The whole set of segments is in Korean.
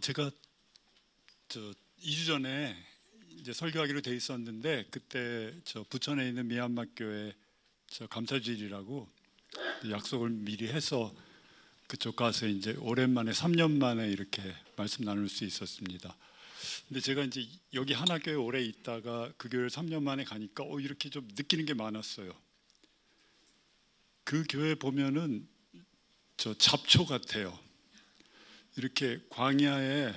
제가 2주 전에 이제 설교하기로 돼 있었는데 그때 부천에 있는 미얀마 교회 감사주일이라고 약속을 미리 해서 그쪽 가서 이제 오랜만에 3년 만에 이렇게 말씀 나눌 수 있었습니다. 근데 제가 이제 여기 하나교회 오래 있다가 그 교회를 3년 만에 가니까 이렇게 좀 느끼는 게 많았어요. 그 교회 보면은 잡초 같아요. 이렇게 광야에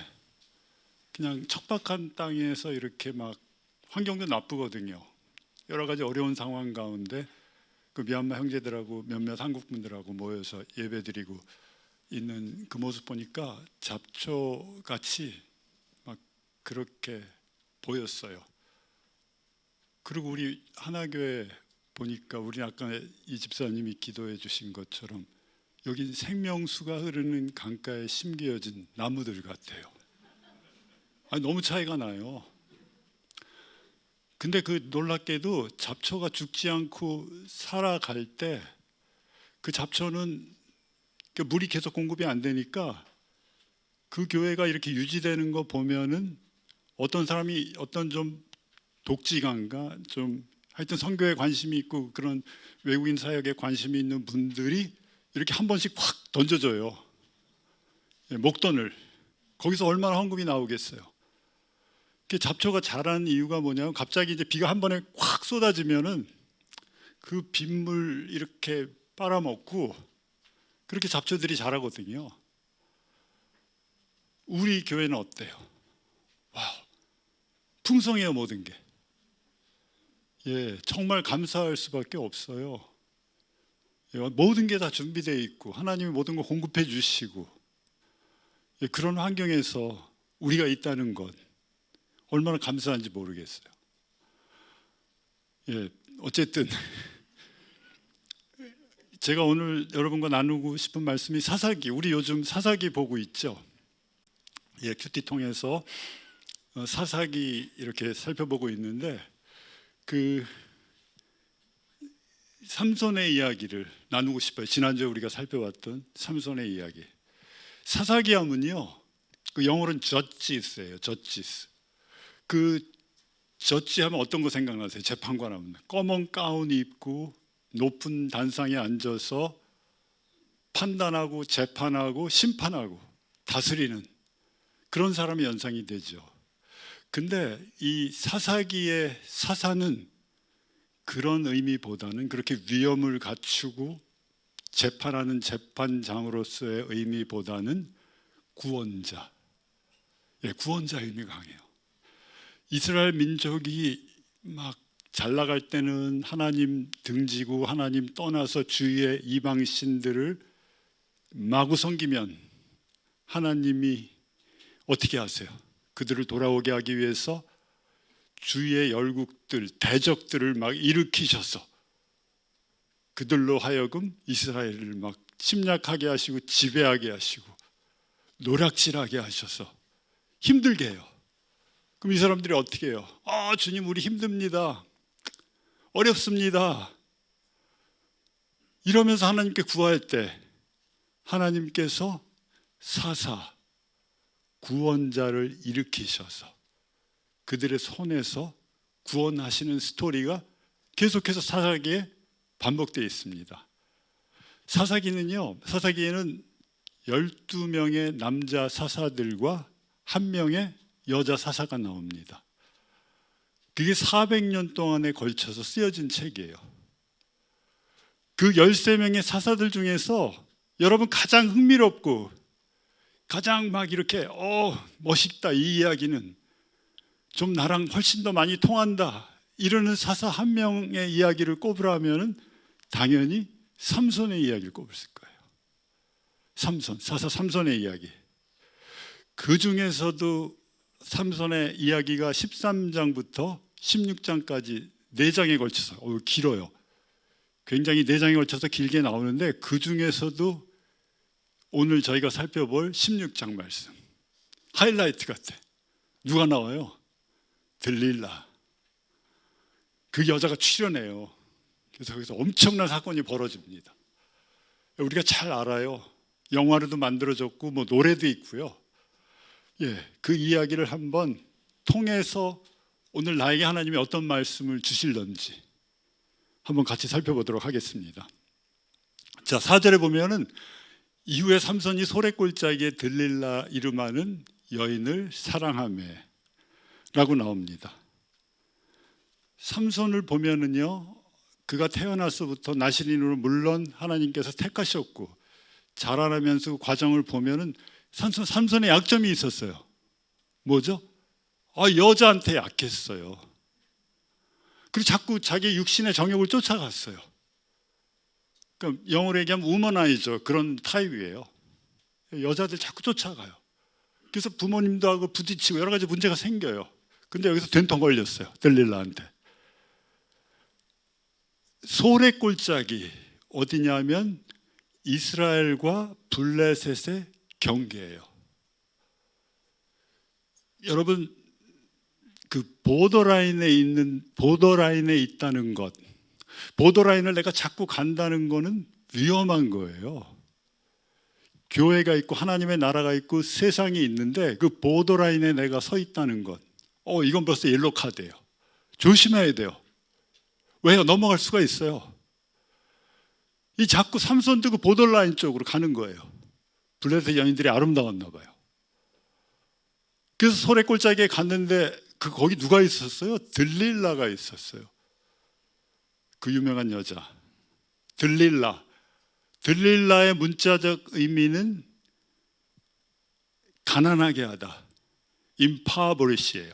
그냥 척박한 땅에서 이렇게 막 환경도 나쁘거든요. 여러 가지 어려운 상황 가운데 그 미얀마 형제들하고 몇몇 한국 분들하고 모여서 예배드리고 있는 그 모습 보니까 잡초 같이 막 그렇게 보였어요. 그리고 우리 하나교회 보니까 우리 아까 이 집사님이 기도해 주신 것처럼 여기 생명수가 흐르는 강가에 심겨진 나무들 같아요. 너무 차이가 나요. 근데 그 놀랍게도 잡초가 죽지 않고 살아갈 때 그 잡초는 물이 계속 공급이 안 되니까 그 교회가 이렇게 유지되는 거 보면은 어떤 사람이 어떤 좀 독지간가 좀 하여튼 선교에 관심이 있고 그런 외국인 사역에 관심이 있는 분들이 이렇게 한 번씩 확 던져줘요. 목돈을. 거기서 얼마나 헌금이 나오겠어요. 잡초가 자라는 이유가 뭐냐면 갑자기 이제 비가 한 번에 확 쏟아지면은 그 빗물 이렇게 빨아먹고 그렇게 잡초들이 자라거든요. 우리 교회는 어때요? 와우, 풍성해요 모든 게. 정말 감사할 수밖에 없어요. 모든 게 다 준비되어 있고 하나님이 모든 걸 공급해 주시고 그런 환경에서 우리가 있다는 것 얼마나 감사한지 모르겠어요. 어쨌든 제가 오늘 여러분과 나누고 싶은 말씀이 사사기. 우리 요즘 사사기 보고 있죠. 큐티 통해서 사사기 이렇게 살펴보고 있는데 그 삼손의 이야기를 나누고 싶어요. 지난주에 우리가 살펴봤던 삼손의 이야기. 사사기 하면요, 그 영어로는 저지스예요. 저지스. 그 저지 하면 어떤 거 생각나세요? 재판관 하면 검은 가운 입고 높은 단상에 앉아서 판단하고 재판하고 심판하고 다스리는 그런 사람이 연상이 되죠. 근데 이 사사기의 사사는 그런 의미보다는 그렇게 위엄을 갖추고 재판하는 재판장으로서의 의미보다는 구원자, 구원자 의미가 강해요. 이스라엘 민족이 막 잘 나갈 때는 하나님 등지고 하나님 떠나서 주위의 이방 신들을 마구 섬기면 하나님이 어떻게 하세요? 그들을 돌아오게 하기 위해서 주위의 열국들, 대적들을 막 일으키셔서 그들로 하여금 이스라엘을 막 침략하게 하시고 지배하게 하시고 노략질하게 하셔서 힘들게 해요. 그럼 이 사람들이 어떻게 해요? 주님 우리 힘듭니다. 어렵습니다. 이러면서 하나님께 구할 때 하나님께서 사사, 구원자를 일으키셔서 그들의 손에서 구원하시는 스토리가 계속해서 사사기에 반복되어 있습니다. 사사기에는 12명의 남자 사사들과 1명의 여자 사사가 나옵니다. 그게 400년 동안에 걸쳐서 쓰여진 책이에요. 그 13명의 사사들 중에서 여러분 가장 흥미롭고 가장 막 이렇게 멋있다 이 이야기는 좀 나랑 훨씬 더 많이 통한다 이러는 사사 한 명의 이야기를 꼽으라 하면은 당연히 삼손의 이야기를 꼽을 거예요. 사사 삼손의 이야기. 그 중에서도 삼손의 이야기가 13장부터 16장까지 4장에 걸쳐서 길어요. 굉장히 4장에 걸쳐서 길게 나오는데 그 중에서도 오늘 저희가 살펴볼 16장 말씀 하이라이트 같아. 누가 나와요? 들릴라. 그 여자가 출연해요. 그래서 거기서 엄청난 사건이 벌어집니다. 우리가 잘 알아요. 영화로도 만들어졌고 노래도 있고요. 그 이야기를 한번 통해서 오늘 나에게 하나님이 어떤 말씀을 주실런지 한번 같이 살펴보도록 하겠습니다. 자, 4절에 보면은 이후에 삼손이 소래골짜기에 들릴라 이름하는 여인을 사랑하매 라고 나옵니다. 삼손을 보면은요, 그가 태어나서부터 나실인으로 물론 하나님께서 택하셨고 자라나면서 그 과정을 보면은 삼손의 약점이 있었어요. 뭐죠? 여자한테 약했어요. 그리고 자꾸 자기 육신의 정욕을 쫓아갔어요. 그러니까 영어로 얘기하면 우머나이저 그런 타입이에요. 여자들 자꾸 쫓아가요. 그래서 부모님도 하고 부딪히고 여러 가지 문제가 생겨요. 근데 여기서 된통 걸렸어요. 들릴라한테. 소래골짜기 어디냐면 이스라엘과 블레셋의 경계예요. 여러분, 그 보더라인에 있다는 것, 보더라인을 내가 자꾸 간다는 거는 위험한 거예요. 교회가 있고 하나님의 나라가 있고 세상이 있는데 그 보더라인에 내가 서 있다는 것, 이건 벌써 옐로 카드예요. 조심해야 돼요. 왜요? 넘어갈 수가 있어요. 이 자꾸 삼손도 그 보더라인 쪽으로 가는 거예요. 블레셋 여인들이 아름다웠나 봐요. 그래서 소래골짜기에 갔는데 거기 누가 있었어요? 들릴라가 있었어요. 그 유명한 여자 들릴라의 문자적 의미는 가난하게 하다, impoverish예요.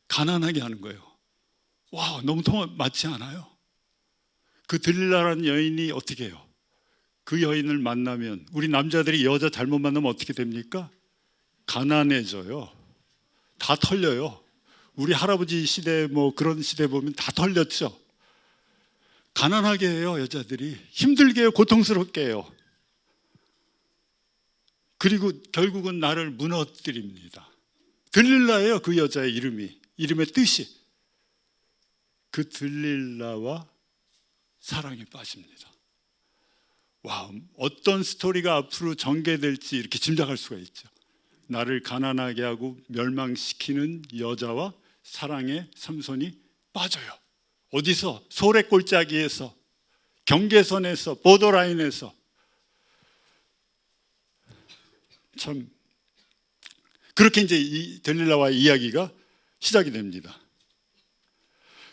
가난하게 하는 거예요. 와, 너무 맞지 않아요? 그 들릴라라는 여인이 어떻게 해요? 그 여인을 만나면, 우리 남자들이 여자 잘못 만나면 어떻게 됩니까? 가난해져요. 다 털려요. 우리 할아버지 시대 그런 시대 보면 다 털렸죠. 가난하게 해요. 여자들이 힘들게 해요. 고통스럽게 해요. 그리고 결국은 나를 무너뜨립니다. 들릴라예요. 그 여자의 이름의 뜻이. 그 들릴라와 사랑에 빠집니다. 와, 어떤 스토리가 앞으로 전개될지 이렇게 짐작할 수가 있죠. 나를 가난하게 하고 멸망시키는 여자와 사랑에 삼손이 빠져요. 어디서? 소래골짜기에서, 경계선에서, 보더라인에서. 참, 그렇게 이제 이 들릴라와의 이야기가 시작이 됩니다.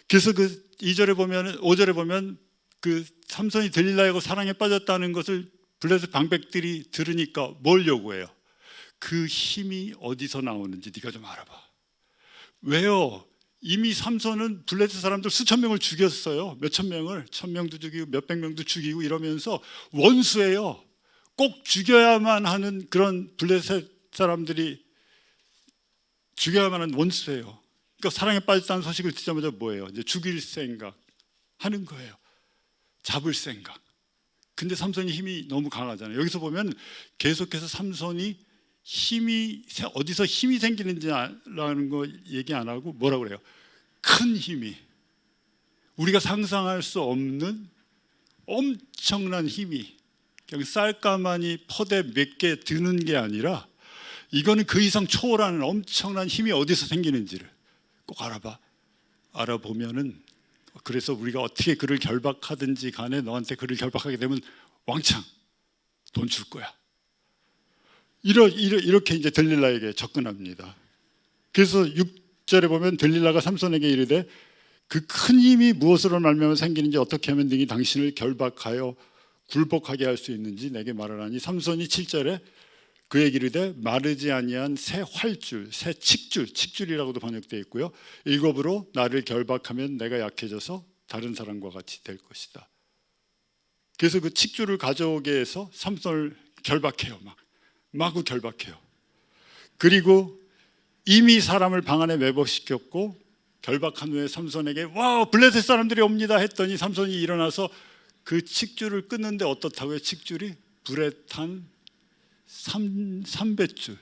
그래서 그 2절에 보면, 5절에 보면 그 삼손이 들릴라하고 사랑에 빠졌다는 것을 블레셋 방백들이 들으니까 뭘 요구해요? 그 힘이 어디서 나오는지 네가 좀 알아봐. 왜요? 이미 삼손은 블레셋 사람들 수천 명을 죽였어요. 몇천 명을, 1000명도 죽이고 몇백 명도 죽이고 이러면서 원수예요. 꼭 죽여야만 하는 그런 블레셋 사람들이 죽여야만 하는 원수예요. 그러니까 사랑에 빠졌다는 소식을 듣자마자 뭐예요? 이제 죽일 생각 하는 거예요. 잡을 생각. 근데 삼손이 힘이 너무 강하잖아요. 여기서 보면 계속해서 삼손이 어디서 힘이 생기는지라는 거 얘기 안 하고 뭐라고 그래요? 큰 힘이, 우리가 상상할 수 없는 엄청난 힘이, 그냥 쌀가마니 퍼대 몇 개 드는 게 아니라 이거는 그 이상 초월하는 엄청난 힘이 어디서 생기는지를 꼭 알아봐. 알아보면은, 그래서 우리가 어떻게 그를 결박하든지 간에 너한테 그를 결박하게 되면 왕창 돈 줄 거야. 이렇게 이제 들릴라에게 접근합니다. 그래서 6절에 보면 들릴라가 삼손에게 이르되 그 큰 힘이 무엇으로 말미암아 생기는지 어떻게 하면 능히 당신을 결박하여 굴복하게 할 수 있는지 내게 말하라니, 삼손이 7절에 그에게 이르되 마르지 아니한 새 활줄, 새 칡줄이라고도 번역되어 있고요. 7으로 나를 결박하면 내가 약해져서 다른 사람과 같이 될 것이다. 그래서 그 칡줄을 가져오게 해서 삼손을 결박해요. 마구 결박해요. 그리고 이미 사람을 방 안에 매복시켰고 결박한 후에 삼손에게 와, 블레셋 사람들이 옵니다 했더니 삼손이 일어나서 그 칡줄을 끊는데 어떻다고요? 칡줄이 불에 탄 삼배줄.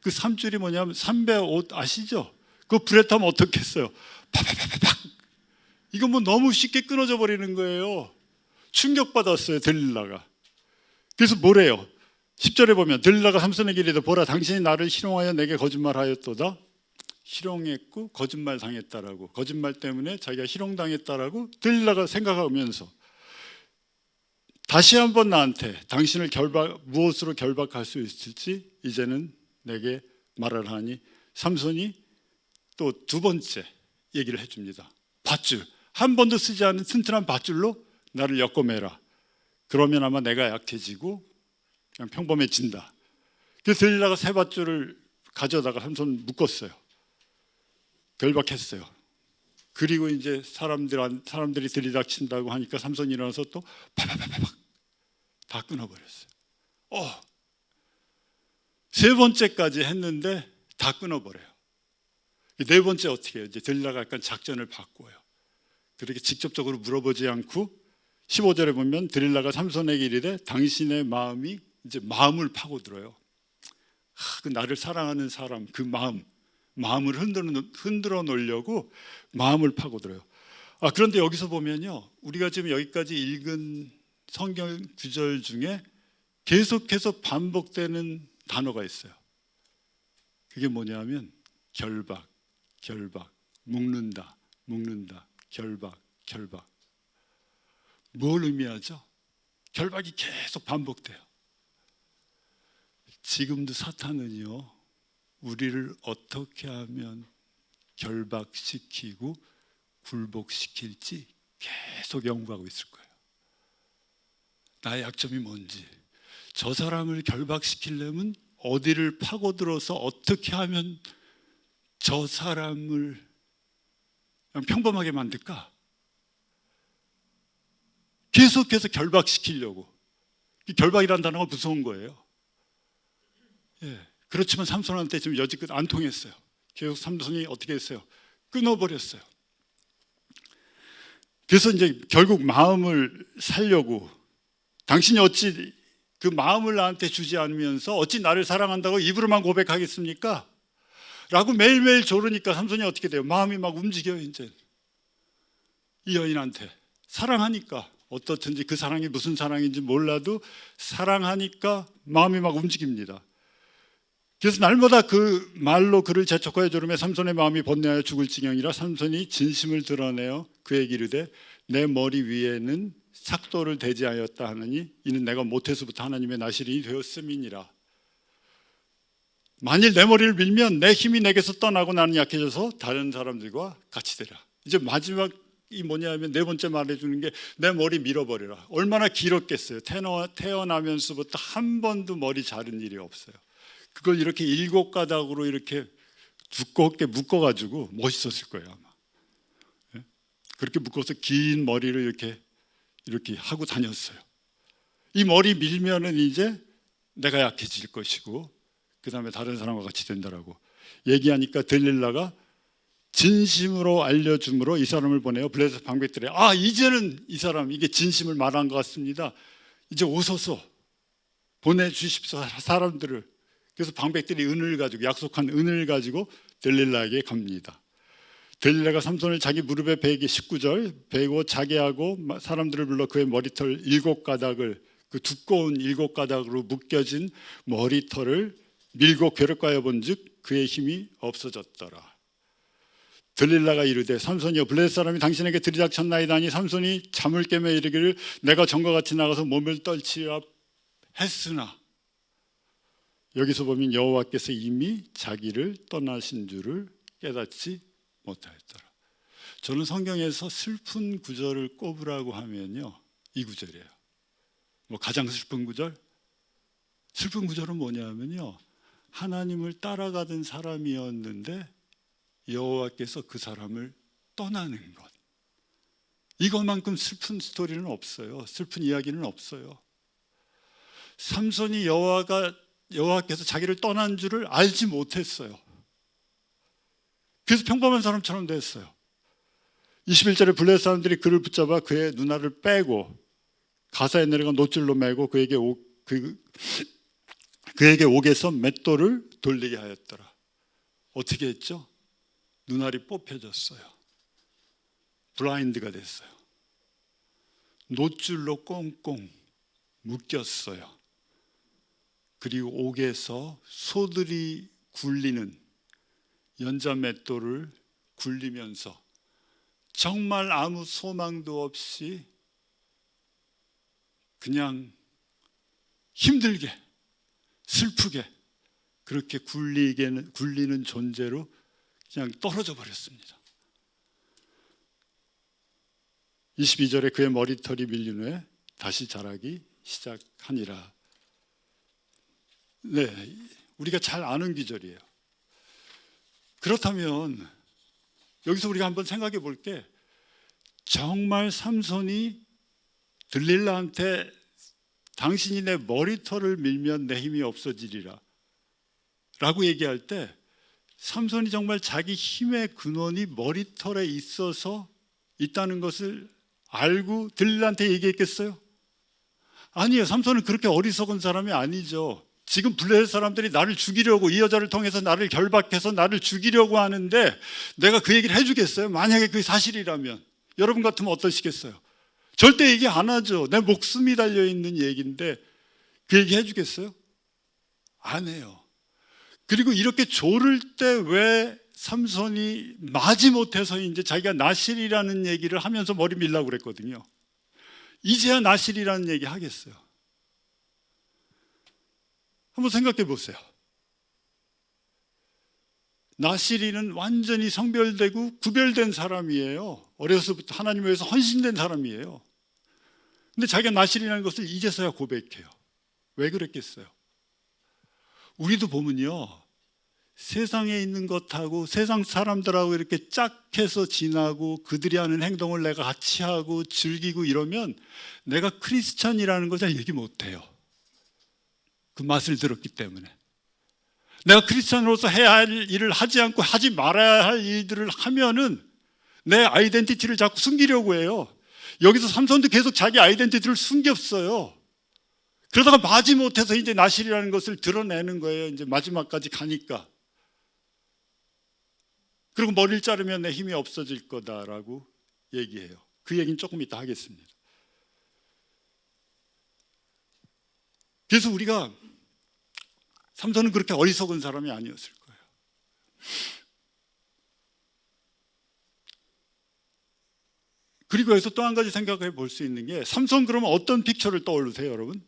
그 삼줄이 뭐냐면 삼배 옷 아시죠? 그거 불에 타면 어떻겠어요? 팍팍팍팍. 이거 너무 쉽게 끊어져 버리는 거예요. 충격받았어요, 들릴라가. 그래서 뭐래요? 10절에 보면 들릴라가 삼손에게 이르되 보라 당신이 나를 희롱하여 내게 거짓말하였도다. 희롱했고 거짓말 당했다라고, 거짓말 때문에 자기가 희롱당했다라고 들릴라가 생각하면서 다시 한번 나한테 당신을 무엇으로 결박할 수 있을지 이제는 내게 말을 하니 삼손이 또 두 번째 얘기를 해줍니다. 밧줄, 한 번도 쓰지 않은 튼튼한 밧줄로 나를 엮어매라. 그러면 아마 내가 약해지고 그냥 평범해진다. 그래서 들릴라가 새 밧줄을 가져다가 삼손 묶었어요. 결박했어요. 그리고 이제 사람들이 들이닥친다고 하니까 삼손이 일어나서 또 파파파팍 다 끊어버렸어요. 세 번째까지 했는데 다 끊어버려요. 네 번째 어떻게 해요? 이제 들릴라가 약간 작전을 바꿔요. 그렇게 직접적으로 물어보지 않고 15절에 보면 들릴라가 삼손에게 이르되 당신의 마음이, 이제 마음을 파고들어요. 그 나를 사랑하는 사람, 그 마음을 흔들어 놓으려고 마음을 파고들어요. 그런데 여기서 보면요, 우리가 지금 여기까지 읽은 성경 구절 중에 계속해서 반복되는 단어가 있어요. 그게 뭐냐면 결박, 묶는다, 결박. 뭘 의미하죠? 결박이 계속 반복돼요. 지금도 사탄은요, 우리를 어떻게 하면 결박시키고 굴복시킬지 계속 연구하고 있을 거예요. 나의 약점이 뭔지, 저 사람을 결박시키려면 어디를 파고들어서 어떻게 하면 저 사람을 그냥 평범하게 만들까? 계속해서 결박시키려고. 결박이라는 단어가 무서운 거예요. 그렇지만 삼손한테 지금 여지껏 안 통했어요. 계속 삼손이 어떻게 했어요? 끊어버렸어요. 그래서 이제 결국 마음을 살려고, 당신이 어찌 그 마음을 나한테 주지 않으면서 어찌 나를 사랑한다고 입으로만 고백하겠습니까? 라고 매일매일 조르니까 삼손이 어떻게 돼요? 마음이 막 움직여요. 이제 이 여인한테 사랑하니까, 어떻든지 그 사랑이 무슨 사랑인지 몰라도 사랑하니까 마음이 막 움직입니다. 그래서 날마다 그 말로 그를 재촉하여 조르매 삼손의 마음이 번뇌하여 죽을 지경이라 삼손이 진심을 드러내어 그에게 이르되 내 머리 위에는 삭도를 대지하였다 하느니 이는 내가 모태수부터 하나님의 나시린이 되었음이니라. 만일 내 머리를 밀면 내 힘이 내게서 떠나고 나는 약해져서 다른 사람들과 같이 되라. 이제 마지막이 뭐냐면 네 번째 말해주는 게 내 머리 밀어버려라. 얼마나 길었겠어요. 태어나면서부터 한 번도 머리 자른 일이 없어요. 그걸 이렇게 7가닥으로 이렇게 두껍게 묶어가지고 멋있었을 거예요 아마. 그렇게 묶어서 긴 머리를 이렇게 하고 다녔어요. 이 머리 밀면은 이제 내가 약해질 것이고 그 다음에 다른 사람과 같이 된다라고 얘기하니까 들릴라가 진심으로 알려줌으로 이 사람을 보내요. 블레셋 방백들이 이제는 이 사람 이게 진심을 말한 것 같습니다. 이제 오소서 보내주십시오 사람들을. 그래서 방백들이 은을 가지고, 약속한 은을 가지고 들릴라에게 갑니다. 들릴라가 삼손을 자기 무릎에 베기 19절 베고 자기하고 사람들을 불러 그의 머리털 7가닥을, 그 두꺼운 7가닥으로 묶여진 머리털을 밀고 괴롭가여 본즉 그의 힘이 없어졌더라. 들릴라가 이르되 삼손이여 블레셋 사람이 당신에게 들이닥쳤나이다 하니 삼손이 잠을 깨며 이르기를 내가 전과 같이 나가서 몸을 떨치라 했으나, 여기서 보면 여호와께서 이미 자기를 떠나신 줄을 깨닫지 못하였더라. 저는 성경에서 슬픈 구절을 꼽으라고 하면요, 이 구절이에요. 가장 슬픈 구절? 슬픈 구절은 뭐냐면요, 하나님을 따라가던 사람이었는데 여호와께서 그 사람을 떠나는 것. 이것만큼 슬픈 스토리는 없어요. 슬픈 이야기는 없어요. 삼손이 여호와께서 자기를 떠난 줄을 알지 못했어요. 그래서 평범한 사람처럼 됐어요. 21절에 블레셋 사람들이 그를 붙잡아 그의 누나를 빼고 가사에 내려가 노줄로 매고 그에게 옥에서 맷돌을 돌리게 하였더라. 어떻게 했죠? 눈알이 뽑혀졌어요. 블라인드가 됐어요. 노줄로 꽁꽁 묶였어요. 그리고 옥에서 소들이 굴리는 연자맷돌을 굴리면서 정말 아무 소망도 없이 그냥 힘들게 슬프게 그렇게 굴리는 존재로 그냥 떨어져 버렸습니다. 22절에 그의 머리털이 밀린 후에 다시 자라기 시작하니라. 네, 우리가 잘 아는 기절이에요. 그렇다면 여기서 우리가 한번 생각해 볼게, 정말 삼손이 들릴라한테 당신이 내 머리털을 밀면 내 힘이 없어지리라 라고 얘기할 때 삼손이 정말 자기 힘의 근원이 머리털에 있어서 있다는 것을 알고 들릴라한테 얘기했겠어요? 아니에요. 삼손은 그렇게 어리석은 사람이 아니죠. 지금 블레셋 사람들이 나를 죽이려고, 이 여자를 통해서 나를 결박해서 나를 죽이려고 하는데 내가 그 얘기를 해주겠어요? 만약에 그게 사실이라면 여러분 같으면 어떠시겠어요? 절대 얘기 안 하죠. 내 목숨이 달려있는 얘기인데 그 얘기 해주겠어요? 안 해요. 그리고 이렇게 조를 때 왜 삼손이 마지못해서 이제 자기가 나실이라는 얘기를 하면서 머리 밀라고 그랬거든요. 이제야 나실이라는 얘기 하겠어요. 한번 생각해 보세요. 나실이는 완전히 성별되고 구별된 사람이에요. 어려서부터 하나님을 위해서 헌신된 사람이에요. 근데 자기가 나실이라는 것을 이제서야 고백해요. 왜 그랬겠어요? 우리도 보면요, 세상에 있는 것하고 세상 사람들하고 이렇게 짝해서 지나고 그들이 하는 행동을 내가 같이 하고 즐기고 이러면 내가 크리스찬이라는 거 잘 얘기 못해요. 그 맛을 들었기 때문에. 내가 크리스찬으로서 해야 할 일을 하지 않고 하지 말아야 할 일들을 하면은 내 아이덴티티를 자꾸 숨기려고 해요. 여기서 삼손도 계속 자기 아이덴티티를 숨겼어요. 그러다가 마지못해서 이제 나실이라는 것을 드러내는 거예요. 이제 마지막까지 가니까. 그리고 머리를 자르면 내 힘이 없어질 거다라고 얘기해요. 그 얘기는 조금 이따 하겠습니다. 그래서 우리가 삼손은 그렇게 어리석은 사람이 아니었을 거예요. 그리고 여기서 또 한 가지 생각해 볼 수 있는 게, 삼손 그러면 어떤 픽처를 떠올리세요, 여러분?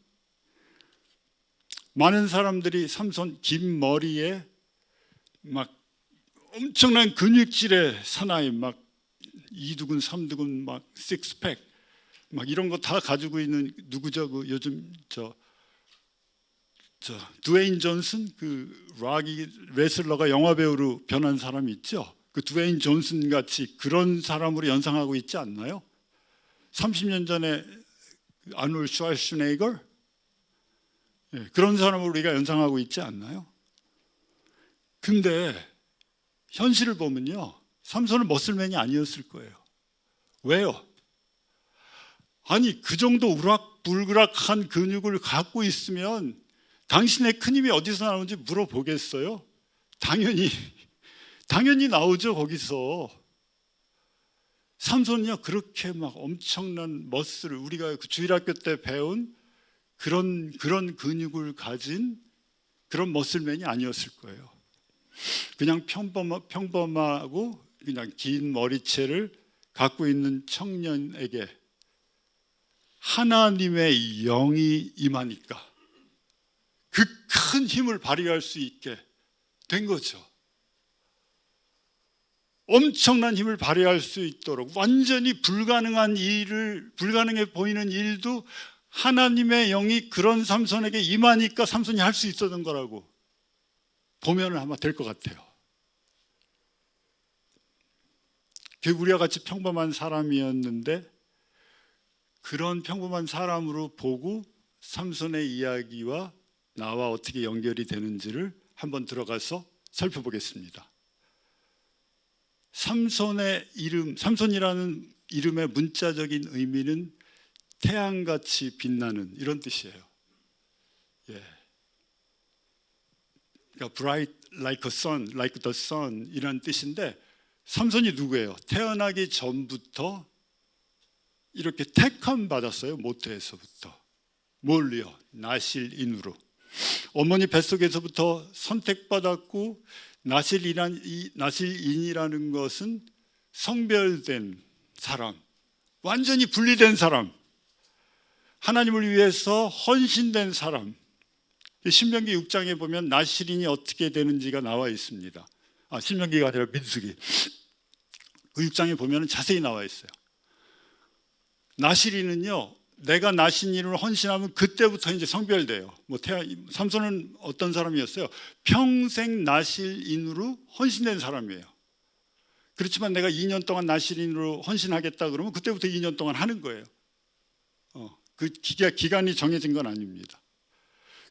많은 사람들이 삼손 긴 머리에 막 엄청난 근육질의 사나이, 막 2두근, 3두근, 막 식스팩, 막 이런 거 다 가지고 있는, 누구죠? 그 요즘 저 드웨인 존슨, 그 락이 레슬러가 영화 배우로 변한 사람이 있죠. 그 드웨인 존슨 같이 그런 사람으로 연상하고 있지 않나요? 30년 전에 아놀드 슈왈츠네이거, 그런 사람으로 우리가 연상하고 있지 않나요? 근데 현실을 보면요, 삼손은 머슬맨이 아니었을 거예요. 왜요? 아니, 그 정도 우락불락한 근육을 갖고 있으면 당신의 큰 힘이 어디서 나오는지 물어보겠어요? 당연히 나오죠. 거기서. 삼손이요, 그렇게 막 엄청난 머슬을, 우리가 그 주일학교 때 배운 그런 근육을 가진 그런 머슬맨이 아니었을 거예요. 그냥 평범하고 그냥 긴 머리채를 갖고 있는 청년에게 하나님의 영이 임하니까 그 큰 힘을 발휘할 수 있게 된 거죠. 엄청난 힘을 발휘할 수 있도록, 완전히 불가능해 보이는 일도 하나님의 영이 그런 삼손에게 임하니까 삼손이 할 수 있었던 거라고 보면 아마 될 것 같아요. 우리와 같이 평범한 사람이었는데 그런 평범한 사람으로 보고 삼손의 이야기와 나와 어떻게 연결이 되는지를 한번 들어가서 살펴보겠습니다. 삼손의 이름, 삼손이라는 이름의 문자적인 의미는 태양같이 빛나는, 이런 뜻이에요. 그러니까 bright like a sun, like the sun 이란 뜻인데, 삼손이 누구예요? 태어나기 전부터 이렇게 택함 받았어요. 모태에서부터. 뭘요? 나실인으로. 어머니 뱃속에서부터 선택받았고 나실인이라는 것은 성별된 사람, 완전히 분리된 사람, 하나님을 위해서 헌신된 사람. 신명기 6장에 보면 나실인이 어떻게 되는지가 나와 있습니다. 신명기가 아니라 민수기. 그 6장에 보면 자세히 나와 있어요. 나실인은요, 내가 나실인으로 헌신하면 그때부터 이제 성별돼요. 삼손은 어떤 사람이었어요? 평생 나실인으로 헌신된 사람이에요. 그렇지만 내가 2년 동안 나실인으로 헌신하겠다 그러면 그때부터 2년 동안 하는 거예요. 그 기간이 정해진 건 아닙니다.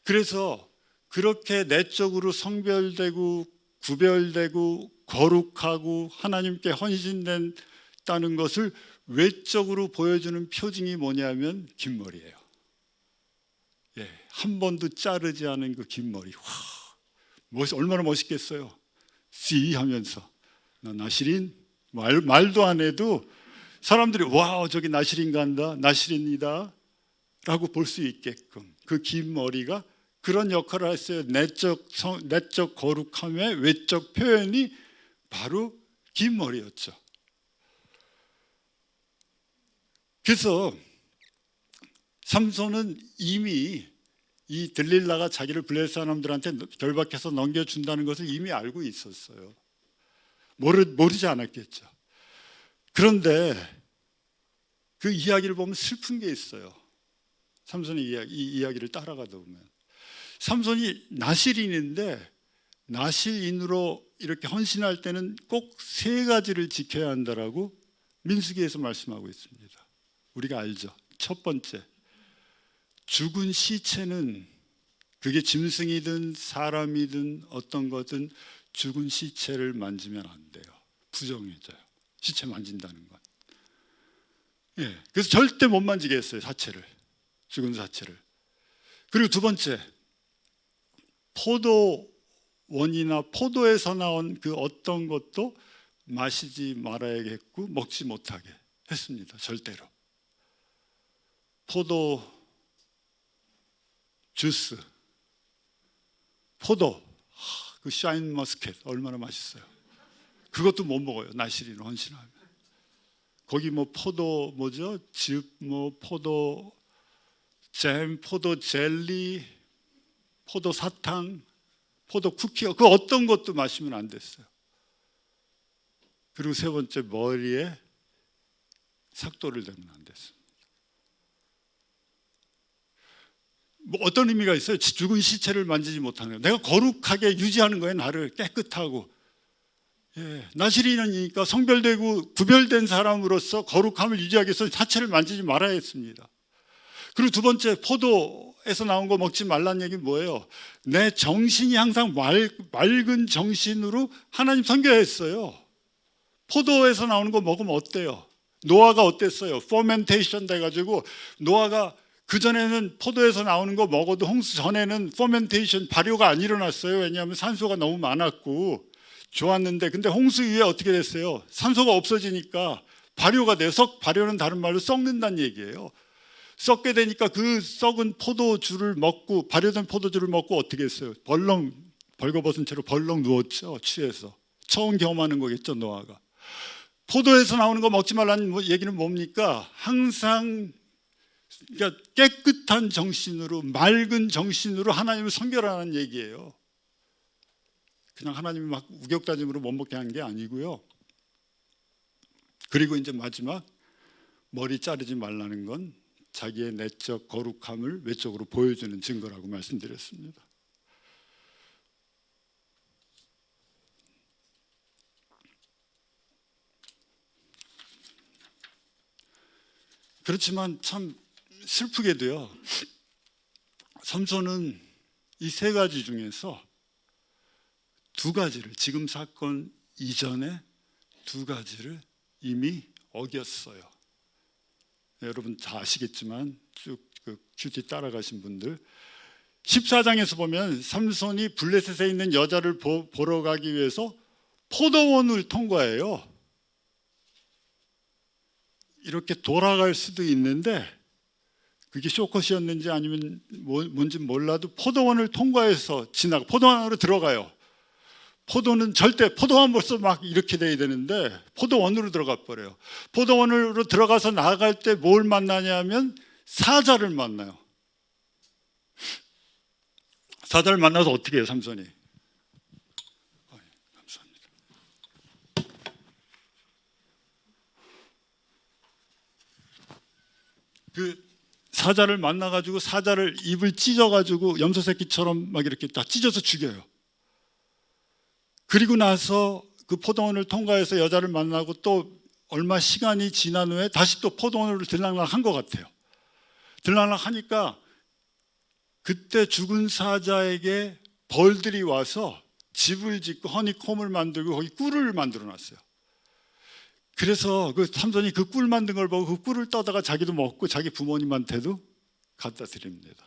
그래서 그렇게 내적으로 성별되고 구별되고 거룩하고 하나님께 헌신된다는 것을 외적으로 보여주는 표징이 뭐냐면 긴 머리예요. 한 번도 자르지 않은 그 긴 머리. 얼마나 멋있겠어요. 씨 하면서 나 나실인 말도 안 해도 사람들이 와 저기 나실인 간다, 나실인이다 라고 볼 수 있게끔 그 긴 머리가 그런 역할을 했어요. 내적 거룩함의 외적 표현이 바로 긴 머리였죠. 그래서 삼손은 이미 이 들릴라가 자기를 블레셋 사람들한테 결박해서 넘겨준다는 것을 이미 알고 있었어요. 모르지 않았겠죠. 그런데 그 이야기를 보면 슬픈 게 있어요. 삼손의 이 이야기를 따라가다 보면 삼손이 나실인인데 나실인으로 이렇게 헌신할 때는 꼭 3가지를 지켜야 한다라고 민수기에서 말씀하고 있습니다. 우리가 알죠. 첫 번째, 죽은 시체는 그게 짐승이든 사람이든 어떤 거든 죽은 시체를 만지면 안 돼요. 부정해져요. 시체 만진다는 건. 그래서 절대 못 만지게 했어요. 사체를. 죽은 사체를. 그리고 두 번째, 포도원이나 포도에서 나온 그 어떤 것도 마시지 말아야겠고 먹지 못하게 했습니다. 절대로. 포도 주스, 포도, 그 샤인 머스켓 얼마나 맛있어요. 그것도 못 먹어요. 나실인 헌신하면. 거기 포도 즙, 포도 잼, 포도 젤리, 포도 사탕, 포도 쿠키, 그 어떤 것도 마시면 안 됐어요. 그리고 세 번째, 머리에 삭도를 대면 안 됐어요. 어떤 의미가 있어요? 죽은 시체를 만지지 못하는 거예요. 내가 거룩하게 유지하는 거예요. 나를 깨끗하고. 나실인이니까 성별되고 구별된 사람으로서 거룩함을 유지하기 위해서 사체를 만지지 말아야 했습니다. 그리고 두 번째, 포도에서 나온 거 먹지 말라는 얘기는 뭐예요? 내 정신이 항상 맑은 정신으로 하나님 섬겨야 했어요. 포도에서 나오는 거 먹으면 어때요? 노아가 어땠어요? 퍼멘테이션 돼가지고 노아가 그전에는 포도에서 나오는 거 먹어도 홍수 전에는 퍼멘테이션 발효가 안 일어났어요. 왜냐하면 산소가 너무 많았고 좋았는데, 근데 홍수 이후에 어떻게 됐어요? 산소가 없어지니까 발효가 돼요. 발효는 다른 말로 썩는다는 얘기예요. 썩게 되니까 그 썩은 포도주를 먹고, 발효된 포도주를 먹고 어떻게 했어요? 벌거벗은 채로 벌렁 누웠죠. 취해서. 처음 경험하는 거겠죠, 노아가. 포도에서 나오는 거 먹지 말라는 얘기는 뭡니까? 항상 그러니까 깨끗한 정신으로, 맑은 정신으로 하나님을 섬겨라는 얘기예요. 그냥 하나님이 막 우격다짐으로 못 먹게 한 게 아니고요. 그리고 이제 마지막, 머리 자르지 말라는 건 자기의 내적 거룩함을 외적으로 보여주는 증거라고 말씀드렸습니다. 그렇지만 참 슬프게도요, 삼손은 이 3가지 중에서 2가지를, 지금 사건 이전에 2가지를 이미 어겼어요. 여러분 다 아시겠지만 쭉 큐티 따라가신 분들, 14장에서 보면 삼손이 블레셋에 있는 여자를 보러 가기 위해서 포도원을 통과해요. 이렇게 돌아갈 수도 있는데 그게 쇼컷이었는지 아니면 뭔지 몰라도 포도원을 통과해서 포도원으로 들어가요. 포도는 절대, 포도원 벌써 막 이렇게 돼야 되는데 포도원으로 들어가 버려요. 포도원으로 들어가서 나갈 때 뭘 만나냐면 사자를 만나요. 사자를 만나서 어떻게 해요, 삼손이? 감사합니다. 그 사자를 만나가지고 사자를 입을 찢어가지고 염소 새끼처럼 막 이렇게 다 찢어서 죽여요. 그리고 나서 그 포도원을 통과해서 여자를 만나고 또 얼마 시간이 지난 후에 다시 또 포도원으로 들락날락한 것 같아요. 들락날락하니까 그때 죽은 사자에게 벌들이 와서 집을 짓고 허니콤을 만들고 거기 꿀을 만들어 놨어요. 그래서 그 삼손이 그 꿀 만든 걸 보고 그 꿀을 떠다가 자기도 먹고 자기 부모님한테도 갖다 드립니다.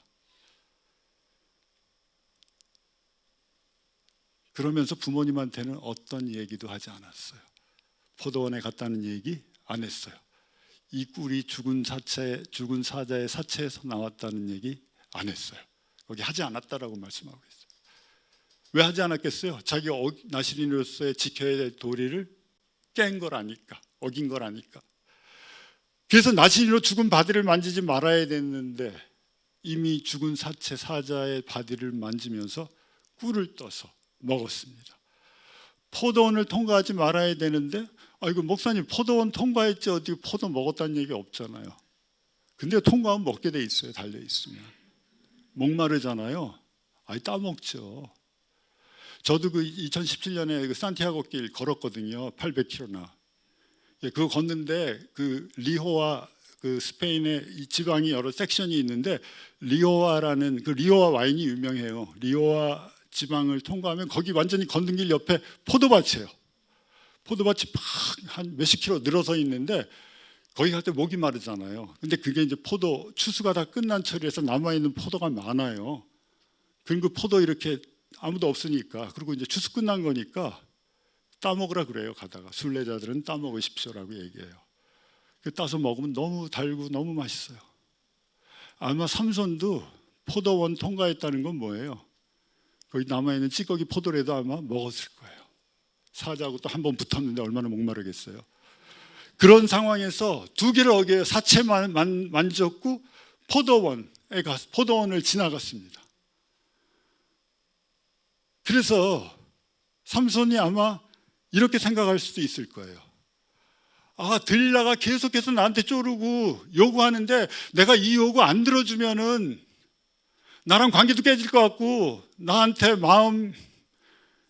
그러면서 부모님한테는 어떤 얘기도 하지 않았어요. 포도원에 갔다는 얘기 안 했어요. 이 꿀이 죽은 사자의 사체에서 나왔다는 얘기 안 했어요. 거기 하지 않았다라고 말씀하고 있어요. 왜 하지 않았겠어요? 자기 나시린으로서의 지켜야 될 도리를 깬 걸 아니까, 어긴 걸 아니까. 그래서 나시린으로 죽은 바디를 만지지 말아야 됐는데 이미 죽은 사자의 바디를 만지면서 꿀을 떠서 먹었습니다. 포도원을 통과하지 말아야 되는데, 이거 목사님 포도원 통과했지 어디 포도 먹었다는 얘기 없잖아요. 근데 통과하면 먹게 돼 있어요. 달려 있으면 목마르잖아요. 따먹죠. 저도 그 2017년에 그 산티아고 길 걸었거든요. 800km나. 그거 걷는데 그 리호아, 그 스페인의 이 지방이 여러 섹션이 있는데 리오아라는 그 리오아 와인이 유명해요. 리오아 지방을 통과하면 거기 완전히 걷는 길 옆에 포도밭이에요. 포도밭이 한 몇십 킬로 늘어서 있는데 거기 갈 때 목이 마르잖아요. 근데 그게 이제 포도 추수가 다 끝난 철이라서 남아있는 포도가 많아요. 그리고 포도 이렇게 아무도 없으니까, 그리고 이제 추수 끝난 거니까 따먹으라 그래요. 가다가 순례자들은 따먹으십시오라고 얘기해요. 따서 먹으면 너무 달고 너무 맛있어요. 아마 삼손도 포도원 통과했다는 건 뭐예요? 거기 남아있는 찌꺼기 포도라도 아마 먹었을 거예요. 사자하고 또 한 번 붙었는데 얼마나 목마르겠어요. 그런 상황에서 두 개를 어겨요. 사체만 만졌고 포도원을 지나갔습니다. 그래서 삼손이 아마 이렇게 생각할 수도 있을 거예요. 들릴라가 계속해서 나한테 쪼르고 요구하는데 내가 이 요구 안 들어주면은 나랑 관계도 깨질 것 같고 나한테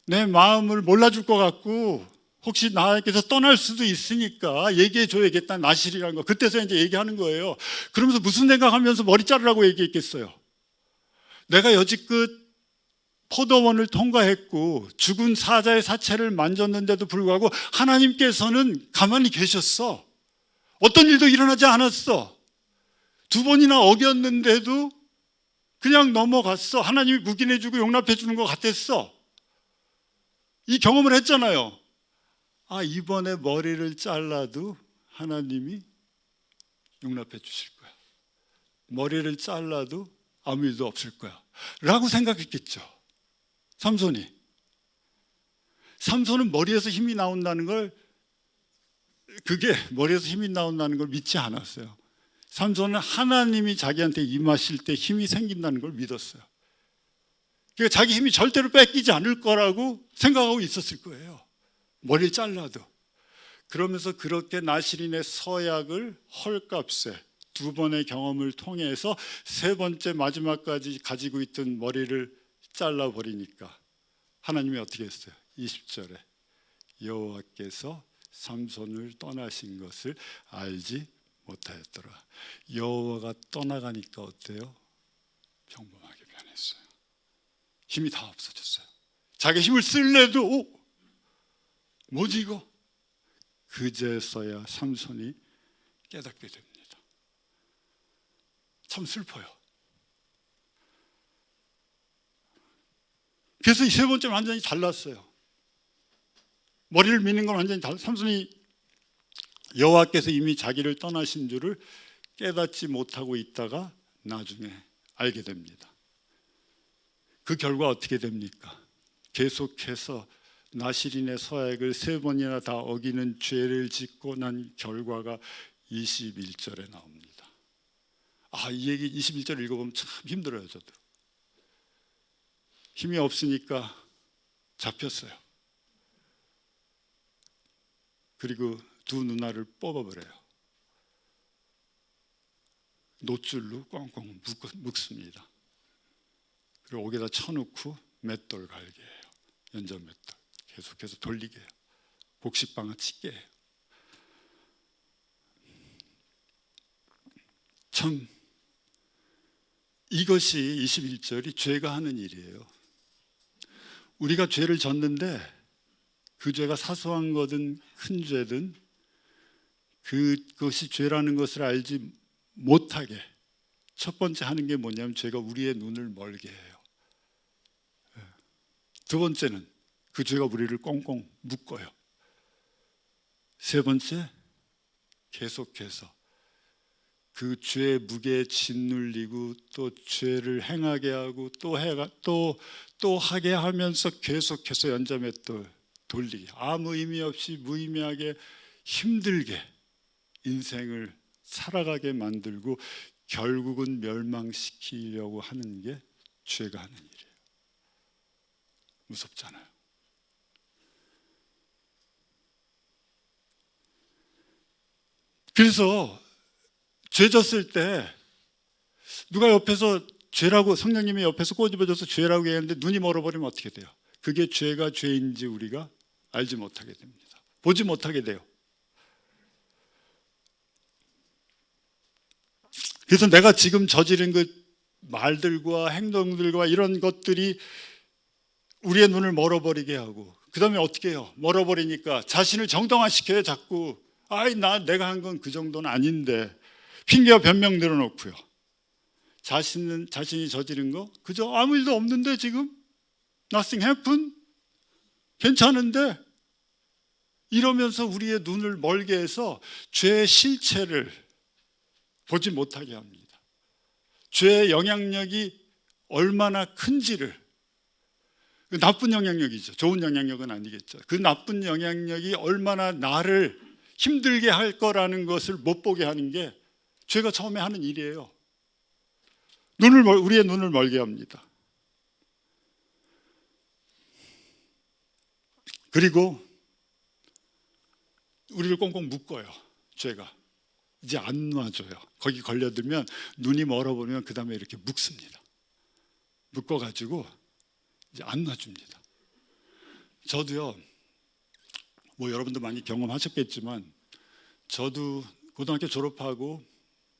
내 마음을 몰라줄 것 같고 혹시 나에게서 떠날 수도 있으니까 얘기해 줘야겠다. 나실이라는 거. 그때서 이제 얘기하는 거예요. 그러면서 무슨 생각하면서 머리 자르라고 얘기했겠어요. 내가 여지껏 포도원을 통과했고 죽은 사자의 사체를 만졌는데도 불구하고 하나님께서는 가만히 계셨어. 어떤 일도 일어나지 않았어. 두 번이나 어겼는데도 그냥 넘어갔어. 하나님이 묵인해주고 용납해주는 것 같았어. 이 경험을 했잖아요. 이번에 머리를 잘라도 하나님이 용납해 주실 거야. 머리를 잘라도 아무 일도 없을 거야 라고 생각했겠죠. 삼손은 머리에서 힘이 나온다는 걸, 그게 머리에서 힘이 나온다는 걸 믿지 않았어요. 삼손은 하나님이 자기한테 임하실 때 힘이 생긴다는 걸 믿었어요. 그러니까 자기 힘이 절대로 뺏기지 않을 거라고 생각하고 있었을 거예요. 머리를 잘라도. 그러면서 그렇게 나시린의 서약을 헐값에 두 번의 경험을 통해서 세 번째 마지막까지 가지고 있던 머리를 잘라버리니까 하나님이 어떻게 했어요? 20절에 여호와께서 삼손을 떠나신 것을 알지 못하였더라. 여호와가 떠나가니까 어때요? 평범하게 변했어요. 힘이 다 없어졌어요. 자기 힘을 쓸래도 뭐지 이거? 그제서야 삼손이 깨닫게 됩니다. 참 슬퍼요. 그래서 이 세 번째 완전히 달랐어요. 머리를 미는 건 완전히 달랐어요. 삼손이 여호와께서 이미 자기를 떠나신 줄을 깨닫지 못하고 있다가 나중에 알게 됩니다. 그 결과 어떻게 됩니까? 계속해서 나실인의 서약을 3번이나 다 어기는 죄를 짓고 난 결과가 21절에 나옵니다. 이 얘기 21절 읽어보면 참 힘들어요. 저도 힘이 없으니까 잡혔어요. 그리고 두 누나를 뽑아버려요. 노줄로 꽁꽁 묶습니다. 그리고 옥에다 쳐놓고 맷돌 갈게 해요. 연전 맷돌 계속해서 돌리게 해요. 곡식방아 찢게 해요. 참 이것이 21절이 죄가 하는 일이에요. 우리가 죄를 졌는데 그 죄가 사소한 거든 큰 죄든 그것이 죄라는 것을 알지 못하게 첫 번째 하는 게 뭐냐면 죄가 우리의 눈을 멀게 해요. 두 번째는 그 죄가 우리를 꽁꽁 묶어요. 세 번째, 계속해서 그 죄의 무게에 짓눌리고 또 죄를 행하게 하고 또 하게 하면서 계속해서 연자맷돌 돌리게, 아무 의미 없이 무의미하게 힘들게 인생을 살아가게 만들고 결국은 멸망시키려고 하는 게 죄가 하는 일이에요. 무섭잖아요. 그래서 죄 졌을 때 누가 옆에서 죄라고, 성령님이 옆에서 꼬집어줘서 죄라고 얘기하는데 눈이 멀어버리면 어떻게 돼요? 그게 죄가 죄인지 우리가 알지 못하게 됩니다. 보지 못하게 돼요. 그래서 내가 지금 저지른 그 말들과 행동들과 이런 것들이 우리의 눈을 멀어버리게 하고, 그 다음에 어떻게 해요? 멀어버리니까 자신을 정당화시켜요. 자꾸 내가 한 건 그 정도는 아닌데 핑계와 변명 늘어놓고요. 자신이 저지른 거 그저 아무 일도 없는데, 지금 nothing happened, 괜찮은데, 이러면서 우리의 눈을 멀게 해서 죄의 실체를 보지 못하게 합니다. 죄의 영향력이 얼마나 큰지를, 그 나쁜 영향력이죠. 좋은 영향력은 아니겠죠. 그 나쁜 영향력이 얼마나 나를 힘들게 할 거라는 것을 못 보게 하는 게 죄가 처음에 하는 일이에요. 우리의 눈을 멀게 합니다. 그리고 우리를 꽁꽁 묶어요. 죄가 이제 안 놔줘요. 거기 걸려들면 눈이 멀어버리면 그 다음에 이렇게 묶습니다. 묶어가지고 이제 안 놔줍니다. 저도요, 뭐 여러분도 많이 경험하셨겠지만, 저도 고등학교 졸업하고,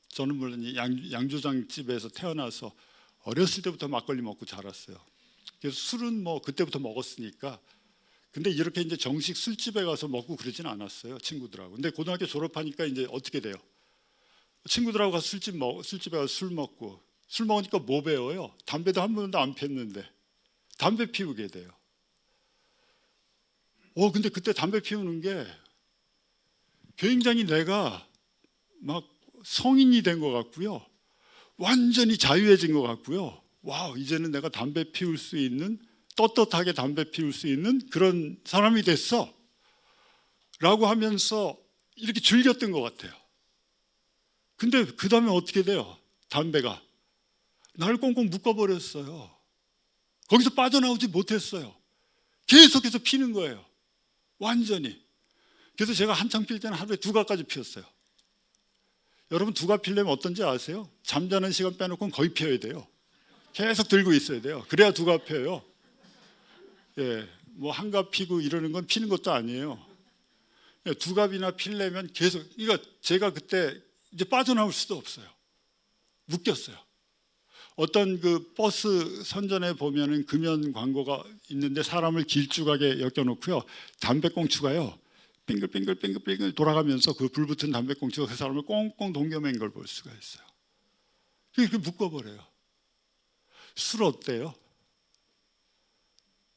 저는 물론 양조장집에서 태어나서 어렸을 때부터 막걸리 먹고 자랐어요. 그래서 술은 뭐 그때부터 먹었으니까. 근데 이렇게 이제 정식 술집에 가서 먹고 그러진 않았어요, 친구들하고. 근데 고등학교 졸업하니까 이제 어떻게 돼요? 친구들하고 가서 술집에 가서 술 먹으니까 뭐 배워요? 담배도 한 번도 안 폈는데 담배 피우게 돼요. 근데 그때 담배 피우는 게 굉장히 내가 막 성인이 된 것 같고요. 완전히 자유해진 것 같고요. 와우, 이제는 내가 담배 피울 수 있는, 떳떳하게 담배 피울 수 있는 그런 사람이 됐어 라고 하면서 이렇게 즐겼던 것 같아요. 근데 그 다음에 어떻게 돼요? 담배가 나를 꽁꽁 묶어버렸어요. 거기서 빠져나오지 못했어요. 계속해서 피는 거예요. 완전히. 그래서 제가 한창 필 때는 하루에 2갑까지 피웠어요. 여러분, 2갑 피려면 어떤지 아세요? 잠자는 시간 빼놓고는 거의 피워야 돼요. 계속 들고 있어야 돼요. 그래야 2갑 펴요. 뭐 1갑 피고 이러는 건 피는 것도 아니에요. 2갑이나 피려면 계속, 그러니까 제가 그때 이제 빠져나올 수도 없어요. 묶였어요. 어떤 그 버스 선전에 보면은 금연 광고가 있는데 사람을 길쭉하게 엮여놓고요, 담배꽁초가요 빙글빙글 돌아가면서 그 불붙은 담배꽁초가 그 사람을 꽁꽁 동여맨 걸 볼 수가 있어요. 그렇게 묶어버려요. 술 어때요?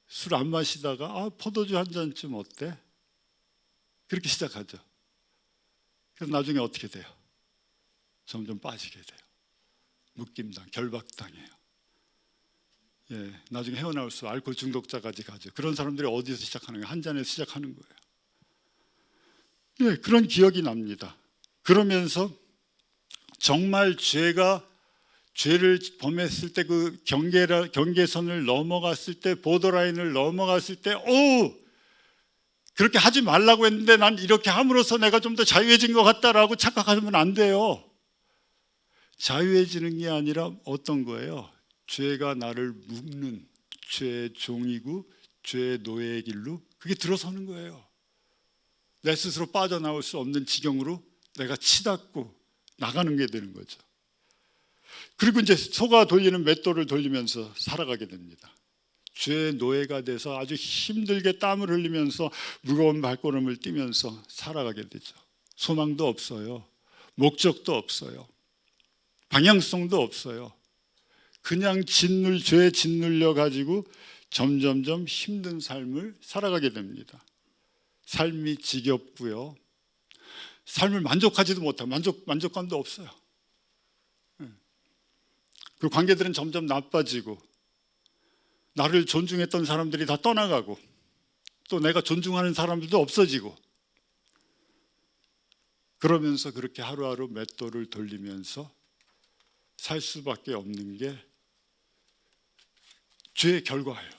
술 안 마시다가 포도주 한 잔쯤 어때? 그렇게 시작하죠. 그래서 나중에 어떻게 돼요? 점점 빠지게 돼요. 묶임당, 결박당해요. 예, 나중에 헤어나올 수 알코올 중독자까지 가죠. 그런 사람들이 어디서 시작하는 거예요? 한 잔에서 시작하는 거예요. 예, 그런 기억이 납니다. 그러면서 정말 죄를 범했을 때 그 경계선을 넘어갔을 때, 보더라인을 넘어갔을 때, 그렇게 하지 말라고 했는데 난 이렇게 함으로써 내가 좀 더 자유해진 것 같다라고 착각하면 안 돼요. 자유해지는 게 아니라 어떤 거예요? 죄가 나를 묶는 죄의 종이고 죄의 노예의 길로 그게 들어서는 거예요. 내 스스로 빠져나올 수 없는 지경으로 내가 치닫고 나가는 게 되는 거죠. 그리고 이제 소가 돌리는 맷돌을 돌리면서 살아가게 됩니다. 죄의 노예가 돼서 아주 힘들게 땀을 흘리면서 무거운 발걸음을 뛰면서 살아가게 되죠. 소망도 없어요. 목적도 없어요. 방향성도 없어요. 그냥 죄에 짓눌려 가지고 점점점 힘든 삶을 살아가게 됩니다. 삶이 지겹고요. 삶을 만족하지도 못하고 만족감도 없어요. 그 관계들은 점점 나빠지고 나를 존중했던 사람들이 다 떠나가고 또 내가 존중하는 사람들도 없어지고 그러면서 그렇게 하루하루 맷돌을 돌리면서 살 수밖에 없는 게 죄의 결과예요.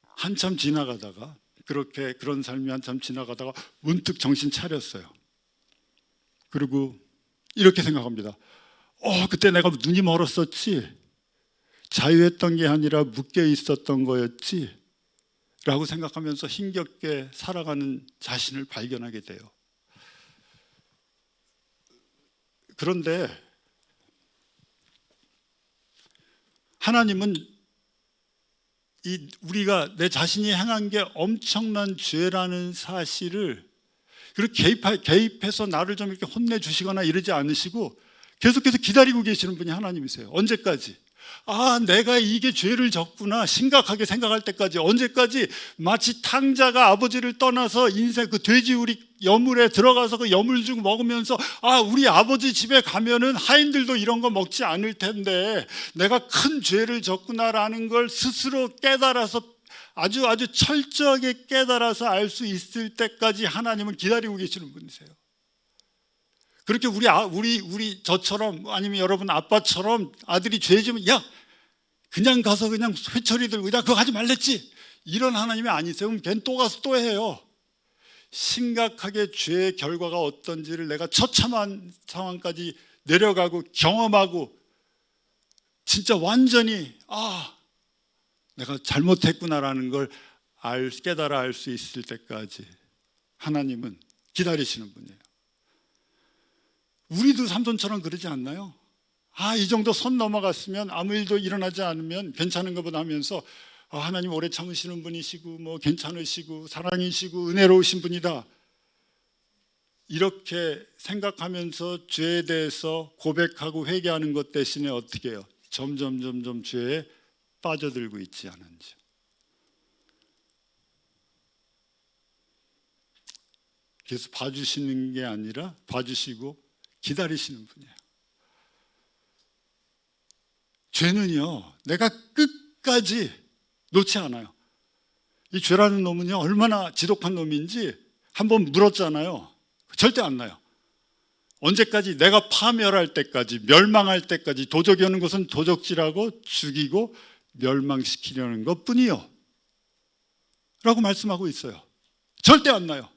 한참 지나가다가 그런 삶이 한참 지나가다가 문득 정신 차렸어요. 그리고 이렇게 생각합니다. 그때 내가 눈이 멀었었지, 자유했던 게 아니라 묶여 있었던 거였지 라고 생각하면서 힘겹게 살아가는 자신을 발견하게 돼요. 그런데 하나님은 우리가 내 자신이 행한 게 엄청난 죄라는 사실을 그렇게 개입해서 나를 좀 이렇게 혼내주시거나 이러지 않으시고 계속해서 기다리고 계시는 분이 하나님이세요. 언제까지? 내가 이게 죄를 졌구나 심각하게 생각할 때까지. 언제까지? 마치 탕자가 아버지를 떠나서 인생 그 돼지우리 여물에 들어가서 그 여물죽 먹으면서 우리 아버지 집에 가면은 하인들도 이런 거 먹지 않을 텐데 내가 큰 죄를 졌구나라는 걸 스스로 깨달아서 아주 철저하게 깨달아서 알 수 있을 때까지 하나님은 기다리고 계시는 분이세요. 그렇게 우리 저처럼 아니면 여러분 아빠처럼 아들이 죄 지면 그냥 가서 그냥 회초리 들고 나 그거 하지 말랬지 이런 하나님이 아니세요. 그럼 걔는 또 가서 또 해요. 심각하게 죄의 결과가 어떤지를 내가 처참한 상황까지 내려가고 경험하고 진짜 완전히 내가 잘못했구나라는 걸 깨달아 알 수 있을 때까지 하나님은 기다리시는 분이에요. 우리도 삼손처럼 그러지 않나요? 이 정도 선 넘어갔으면 아무 일도 일어나지 않으면 괜찮은 것보다 하면서 하나님 오래 참으시는 분이시고 뭐 괜찮으시고 사랑이시고 은혜로우신 분이다 이렇게 생각하면서 죄에 대해서 고백하고 회개하는 것 대신에 어떻게 해요? 점점 죄에 빠져들고 있지 않은지. 그래서 봐주시는 게 아니라 봐주시고 기다리시는 분이에요. 죄는요 내가 끝까지 놓지 않아요. 이 죄라는 놈은요 얼마나 지독한 놈인지 한번 물었잖아요. 절대 안 나요. 언제까지? 내가 파멸할 때까지, 멸망할 때까지. 도적이 오는 것은 도적질하고 죽이고 멸망시키려는 것뿐이요 라고 말씀하고 있어요. 절대 안 나요.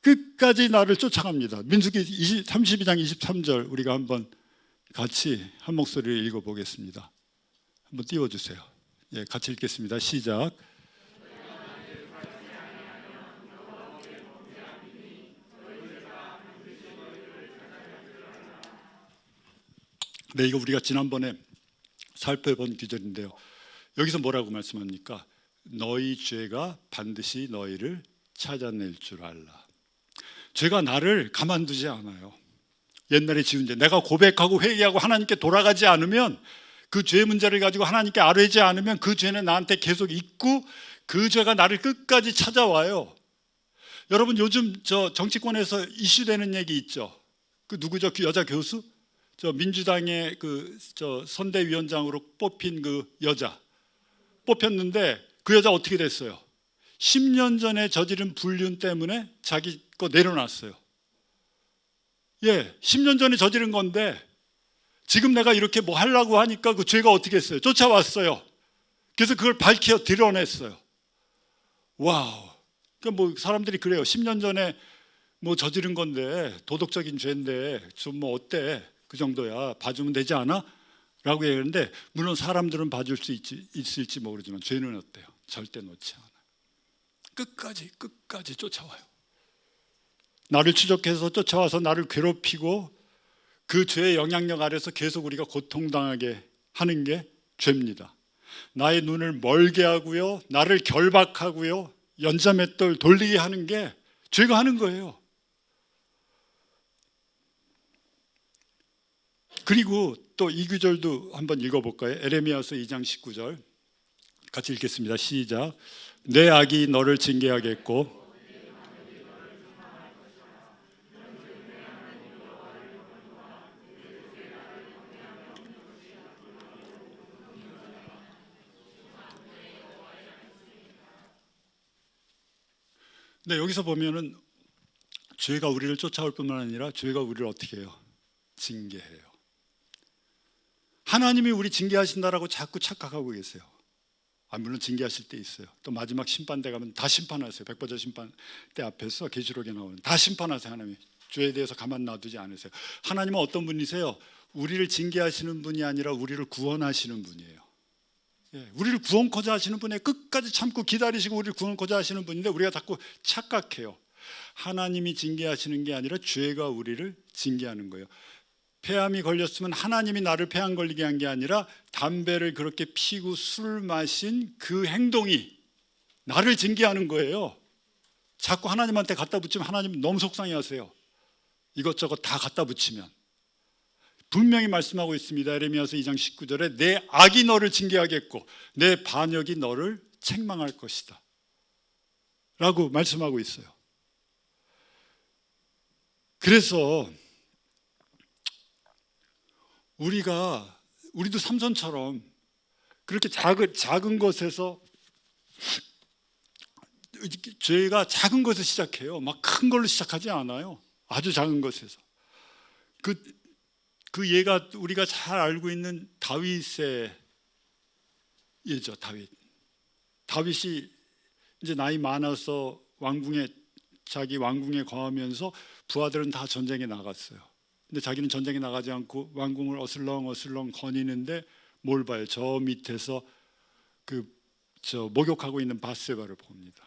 끝까지 나를 쫓아갑니다. 민수기 32장 23절 우리가 한번 같이 한 목소리를 읽어보겠습니다. 한번 띄워주세요. 같이 읽겠습니다. 시작. 네, 이거 우리가 지난번에 살펴본 구절인데요. 여기서 뭐라고 말씀합니까? 너희 죄가 반드시 너희를 찾아낼 줄 알라. 죄가 나를 가만두지 않아요. 옛날에 지은 죄 내가 고백하고 회개하고 하나님께 돌아가지 않으면 그 죄 문제를 가지고 하나님께 아뢰지 않으면 그 죄는 나한테 계속 있고 그 죄가 나를 끝까지 찾아와요. 여러분 요즘 저 정치권에서 이슈되는 얘기 있죠. 그 누구죠? 그 여자 교수? 저 민주당의 그 저 선대위원장으로 뽑힌 그 여자 뽑혔는데 그 여자 어떻게 됐어요? 10년 전에 저지른 불륜 때문에 자기 거 내려놨어요. 예, 10년 전에 저지른 건데 지금 내가 이렇게 뭐 하려고 하니까 그 죄가 어떻게 했어요? 쫓아왔어요. 그래서 그걸 밝혀 드러냈어요. 와우. 그러니까 뭐 사람들이 그래요. 10년 전에 뭐 저지른 건데 도덕적인 죄인데 좀 뭐 어때? 그 정도야. 봐주면 되지 않아? 라고 얘기하는데 물론 사람들은 봐줄 수 있을지 모르지만 죄는 어때요? 절대 놓지 않아요. 끝까지 쫓아와요. 나를 추적해서 쫓아와서 나를 괴롭히고 그 죄의 영향력 아래서 계속 우리가 고통당하게 하는 게 죄입니다. 나의 눈을 멀게 하고요, 나를 결박하고요, 연자맷돌 돌리게 하는 게 죄가 하는 거예요. 그리고 또 이 구절도 한번 읽어볼까요? 에레미야서 2장 19절 같이 읽겠습니다. 시작. 내 악이 너를 징계하겠고 네, 여기서 보면은 죄가 우리를 쫓아올 뿐만 아니라 죄가 우리를 어떻게 해요? 징계해요. 하나님이 우리 징계하신다라고 자꾸 착각하고 계세요. 물론 징계하실 때 있어요. 또 마지막 심판대 가면 다 심판하세요. 백보자 심판대 앞에서 계시록에 나오는 다 심판하세요. 하나님이 죄에 대해서 가만 놔두지 않으세요. 하나님은 어떤 분이세요? 우리를 징계하시는 분이 아니라 우리를 구원하시는 분이에요. 예, 우리를 구원코자 하시는 분에 끝까지 참고 기다리시고 우리를 구원코자 하시는 분인데 우리가 자꾸 착각해요. 하나님이 징계하시는 게 아니라 죄가 우리를 징계하는 거예요. 폐암이 걸렸으면 하나님이 나를 폐암 걸리게 한 게 아니라 담배를 그렇게 피고 술 마신 그 행동이 나를 징계하는 거예요. 자꾸 하나님한테 갖다 붙이면 하나님 너무 속상해하세요. 이것저것 다 갖다 붙이면. 분명히 말씀하고 있습니다. 에레미야서 2장 19절에 내 악이 너를 징계하겠고 내 반역이 너를 책망할 것이다 라고 말씀하고 있어요. 그래서 우리도 삼손처럼 그렇게 작은 것에서 죄가 작은 것에서 시작해요. 막 큰 걸로 시작하지 않아요. 아주 작은 것에서. 그 예가 우리가 잘 알고 있는 다윗의 예죠. 다윗이 이제 나이 많아서 자기 왕궁에 거하면서 부하들은 다 전쟁에 나갔어요. 근데 자기는 전쟁에 나가지 않고 왕궁을 어슬렁어슬렁 거니는데 뭘 봐요? 저 밑에서 목욕하고 있는 밧세바를 봅니다.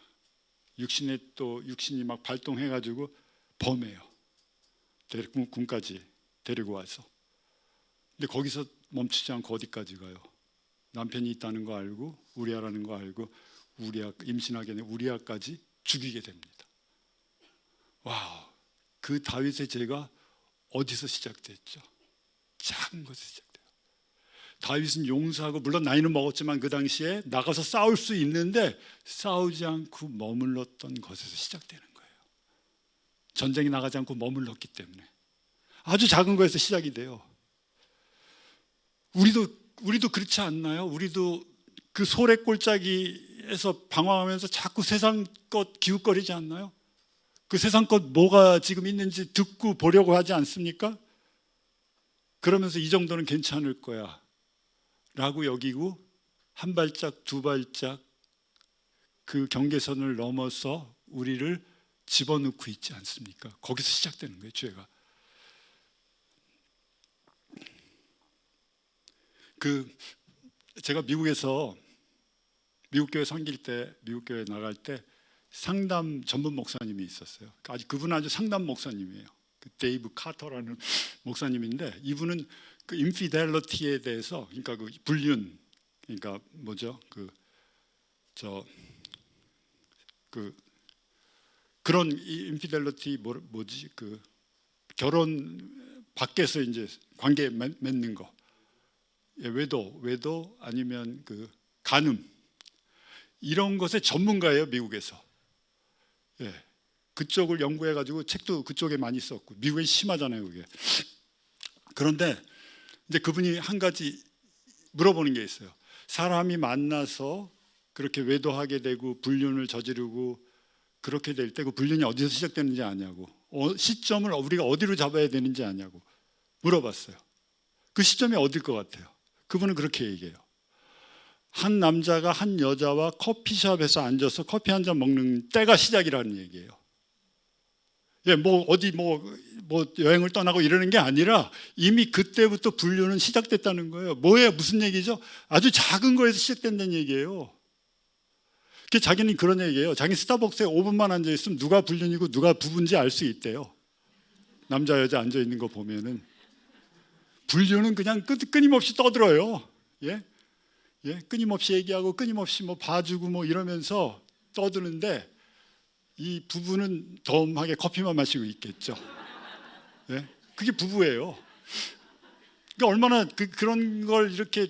육신이 막 발동해가지고 범해요. 궁까지 데리고 와서. 근데 거기서 멈추지 않고 어디까지 가요? 남편이 있다는 거 알고 우리아라는 거 알고 임신하게 된 우리아까지 죽이게 됩니다. 와우, 그 다윗의 죄가 어디서 시작됐죠? 작은 것에서 시작돼요. 다윗은 용서하고 물론 나이는 먹었지만 그 당시에 나가서 싸울 수 있는데 싸우지 않고 머물렀던 것에서 시작되는 거예요. 전쟁에 나가지 않고 머물렀기 때문에 아주 작은 거에서 시작이 돼요. 우리도 그렇지 않나요? 우리도 그 소래골짜기에서 방황하면서 자꾸 세상 것 기웃거리지 않나요? 그 세상 것 뭐가 지금 있는지 듣고 보려고 하지 않습니까? 그러면서 이 정도는 괜찮을 거야 라고 여기고 한 발짝 두 발짝 그 경계선을 넘어서 우리를 집어넣고 있지 않습니까? 거기서 시작되는 거예요, 죄가. 제가 미국 교회 섬길 때, 미국 교회 나갈 때 상담 전문 목사님이 있었어요. 그분은 아주 상담 목사님이에요. 데이브 카터라는 목사님인데 이분은 그 인피델리티에 대해서, 그러니까 그 불륜, 그러니까 뭐죠? 그런 인피델리티 뭐지? 그 결혼 밖에서 이제 관계 맺는 거. 예, 외도 아니면 그 간음 이런 것의 전문가예요, 미국에서. 예, 그쪽을 연구해가지고 책도 그쪽에 많이 썼고, 미국엔 심하잖아요 그게. 그런데 이제 그분이 한 가지 물어보는 게 있어요. 사람이 만나서 그렇게 외도하게 되고 불륜을 저지르고 그렇게 될 때 그 불륜이 어디서 시작되는지 아냐고, 시점을 우리가 어디로 잡아야 되는지 아냐고 물어봤어요. 그 시점이 어딜 것 같아요? 그분은 그렇게 얘기해요. 한 남자가 한 여자와 커피숍에서 앉아서 커피 한 잔 먹는 때가 시작이라는 얘기예요. 예, 뭐 어디 뭐 여행을 떠나고 이러는 게 아니라 이미 그때부터 불륜은 시작됐다는 거예요. 뭐예요? 무슨 얘기죠? 아주 작은 거에서 시작된다는 얘기예요. 자기는 그런 얘기예요. 자기 스타벅스에 5분만 앉아 있으면 누가 불륜이고 누가 부부인지 알 수 있대요. 남자 여자 앉아 있는 거 보면은 불륜은 그냥 끊임없이 떠들어요. 예, 끊임없이 얘기하고 끊임없이 뭐 봐주고 뭐 이러면서 떠드는데 이 부부는 덤하게 커피만 마시고 있겠죠. 예, 그게 부부예요. 그러니까 얼마나 그런 걸 이렇게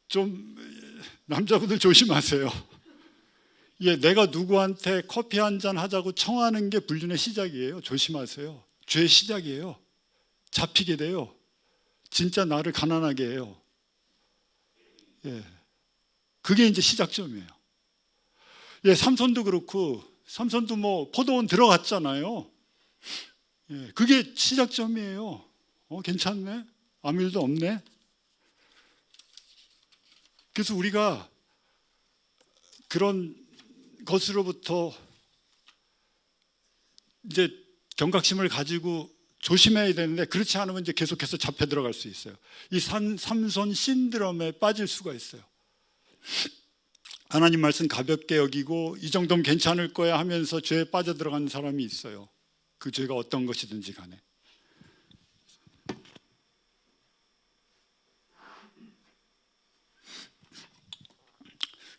좀 남자분들 조심하세요. 예, 내가 누구한테 커피 한 잔 하자고 청하는 게 불륜의 시작이에요. 조심하세요. 죄의 시작이에요. 잡히게 돼요. 진짜 나를 가난하게 해요. 예, 그게 이제 시작점이에요. 예, 삼손도 그렇고, 삼손도 뭐 포도원 들어갔잖아요. 예, 그게 시작점이에요. 괜찮네. 아무 일도 없네. 그래서 우리가 그런 것으로부터 이제 경각심을 가지고 조심해야 되는데, 그렇지 않으면 이제 계속해서 잡혀 들어갈 수 있어요. 이 삼손 신드롬에 빠질 수가 있어요. 하나님 말씀 가볍게 여기고 이 정도면 괜찮을 거야 하면서 죄에 빠져들어가는 사람이 있어요. 그 죄가 어떤 것이든지 간에.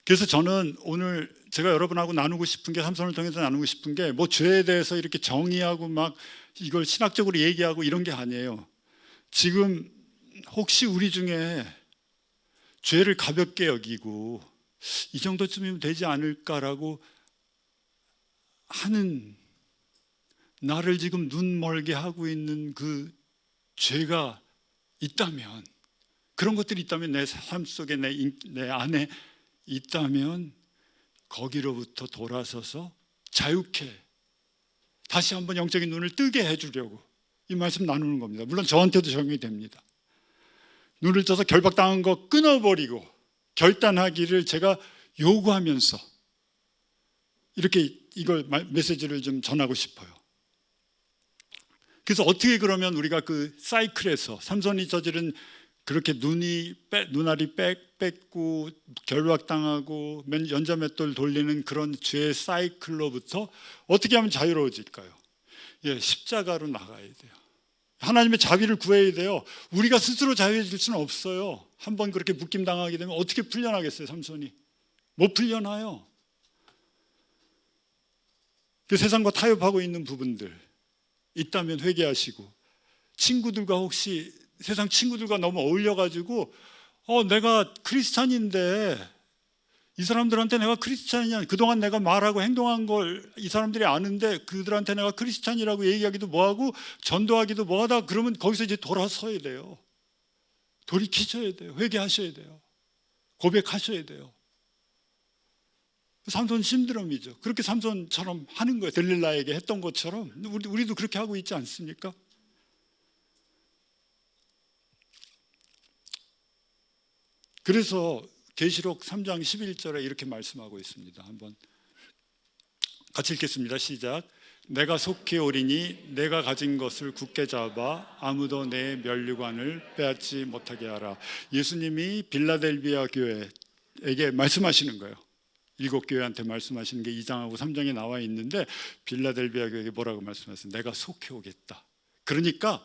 그래서 저는 오늘 제가 여러분하고 나누고 싶은 게, 삼손을 통해서 나누고 싶은 게, 뭐 죄에 대해서 이렇게 정의하고 막 이걸 신학적으로 얘기하고 이런 게 아니에요. 지금 혹시 우리 중에 죄를 가볍게 여기고 이 정도쯤이면 되지 않을까라고 하는, 나를 지금 눈 멀게 하고 있는 그 죄가 있다면, 그런 것들이 있다면, 내 삶 속에 내 안에 있다면 거기로부터 돌아서서 자유케 다시 한번 영적인 눈을 뜨게 해주려고 이 말씀 나누는 겁니다. 물론 저한테도 적용이 됩니다. 눈을 떠서 결박당한 거 끊어버리고 결단하기를 제가 요구하면서 이렇게 이걸 메시지를 좀 전하고 싶어요. 그래서 어떻게 그러면 우리가 그 사이클에서, 삼손이 저지른 그렇게 눈알이 뺏고 결박당하고 연자맷돌 돌리는 그런 죄의 사이클로부터 어떻게 하면 자유로워질까요? 예, 십자가로 나가야 돼요. 하나님의 자비를 구해야 돼요. 우리가 스스로 자유해질 수는 없어요. 한번 그렇게 묶임당하게 되면 어떻게 풀려나겠어요? 삼손이 못 풀려나요. 그 세상과 타협하고 있는 부분들 있다면 회개하시고, 친구들과 혹시 세상 친구들과 너무 어울려가지고 내가 크리스찬인데 이 사람들한테 내가 크리스찬이냐, 그동안 내가 말하고 행동한 걸 이 사람들이 아는데 그들한테 내가 크리스찬이라고 얘기하기도 뭐하고 전도하기도 뭐하다, 그러면 거기서 이제 돌아서야 돼요. 돌이키셔야 돼요. 회개하셔야 돼요. 고백하셔야 돼요. 삼손 신드롬이죠. 그렇게 삼손처럼 하는 거예요. 들릴라에게 했던 것처럼 우리도 그렇게 하고 있지 않습니까? 그래서 계시록 3장 11절에 이렇게 말씀하고 있습니다. 한번 같이 읽겠습니다. 시작. 내가 속히 오리니 내가 가진 것을 굳게 잡아 아무도 내 면류관을 빼앗지 못하게 하라. 예수님이 빌라델비아 교회에게 말씀하시는 거예요. 7교회한테 말씀하시는 게 2장하고 3장에 나와 있는데, 빌라델비아 교회에게 뭐라고 말씀하셨어요? 내가 속히 오겠다. 그러니까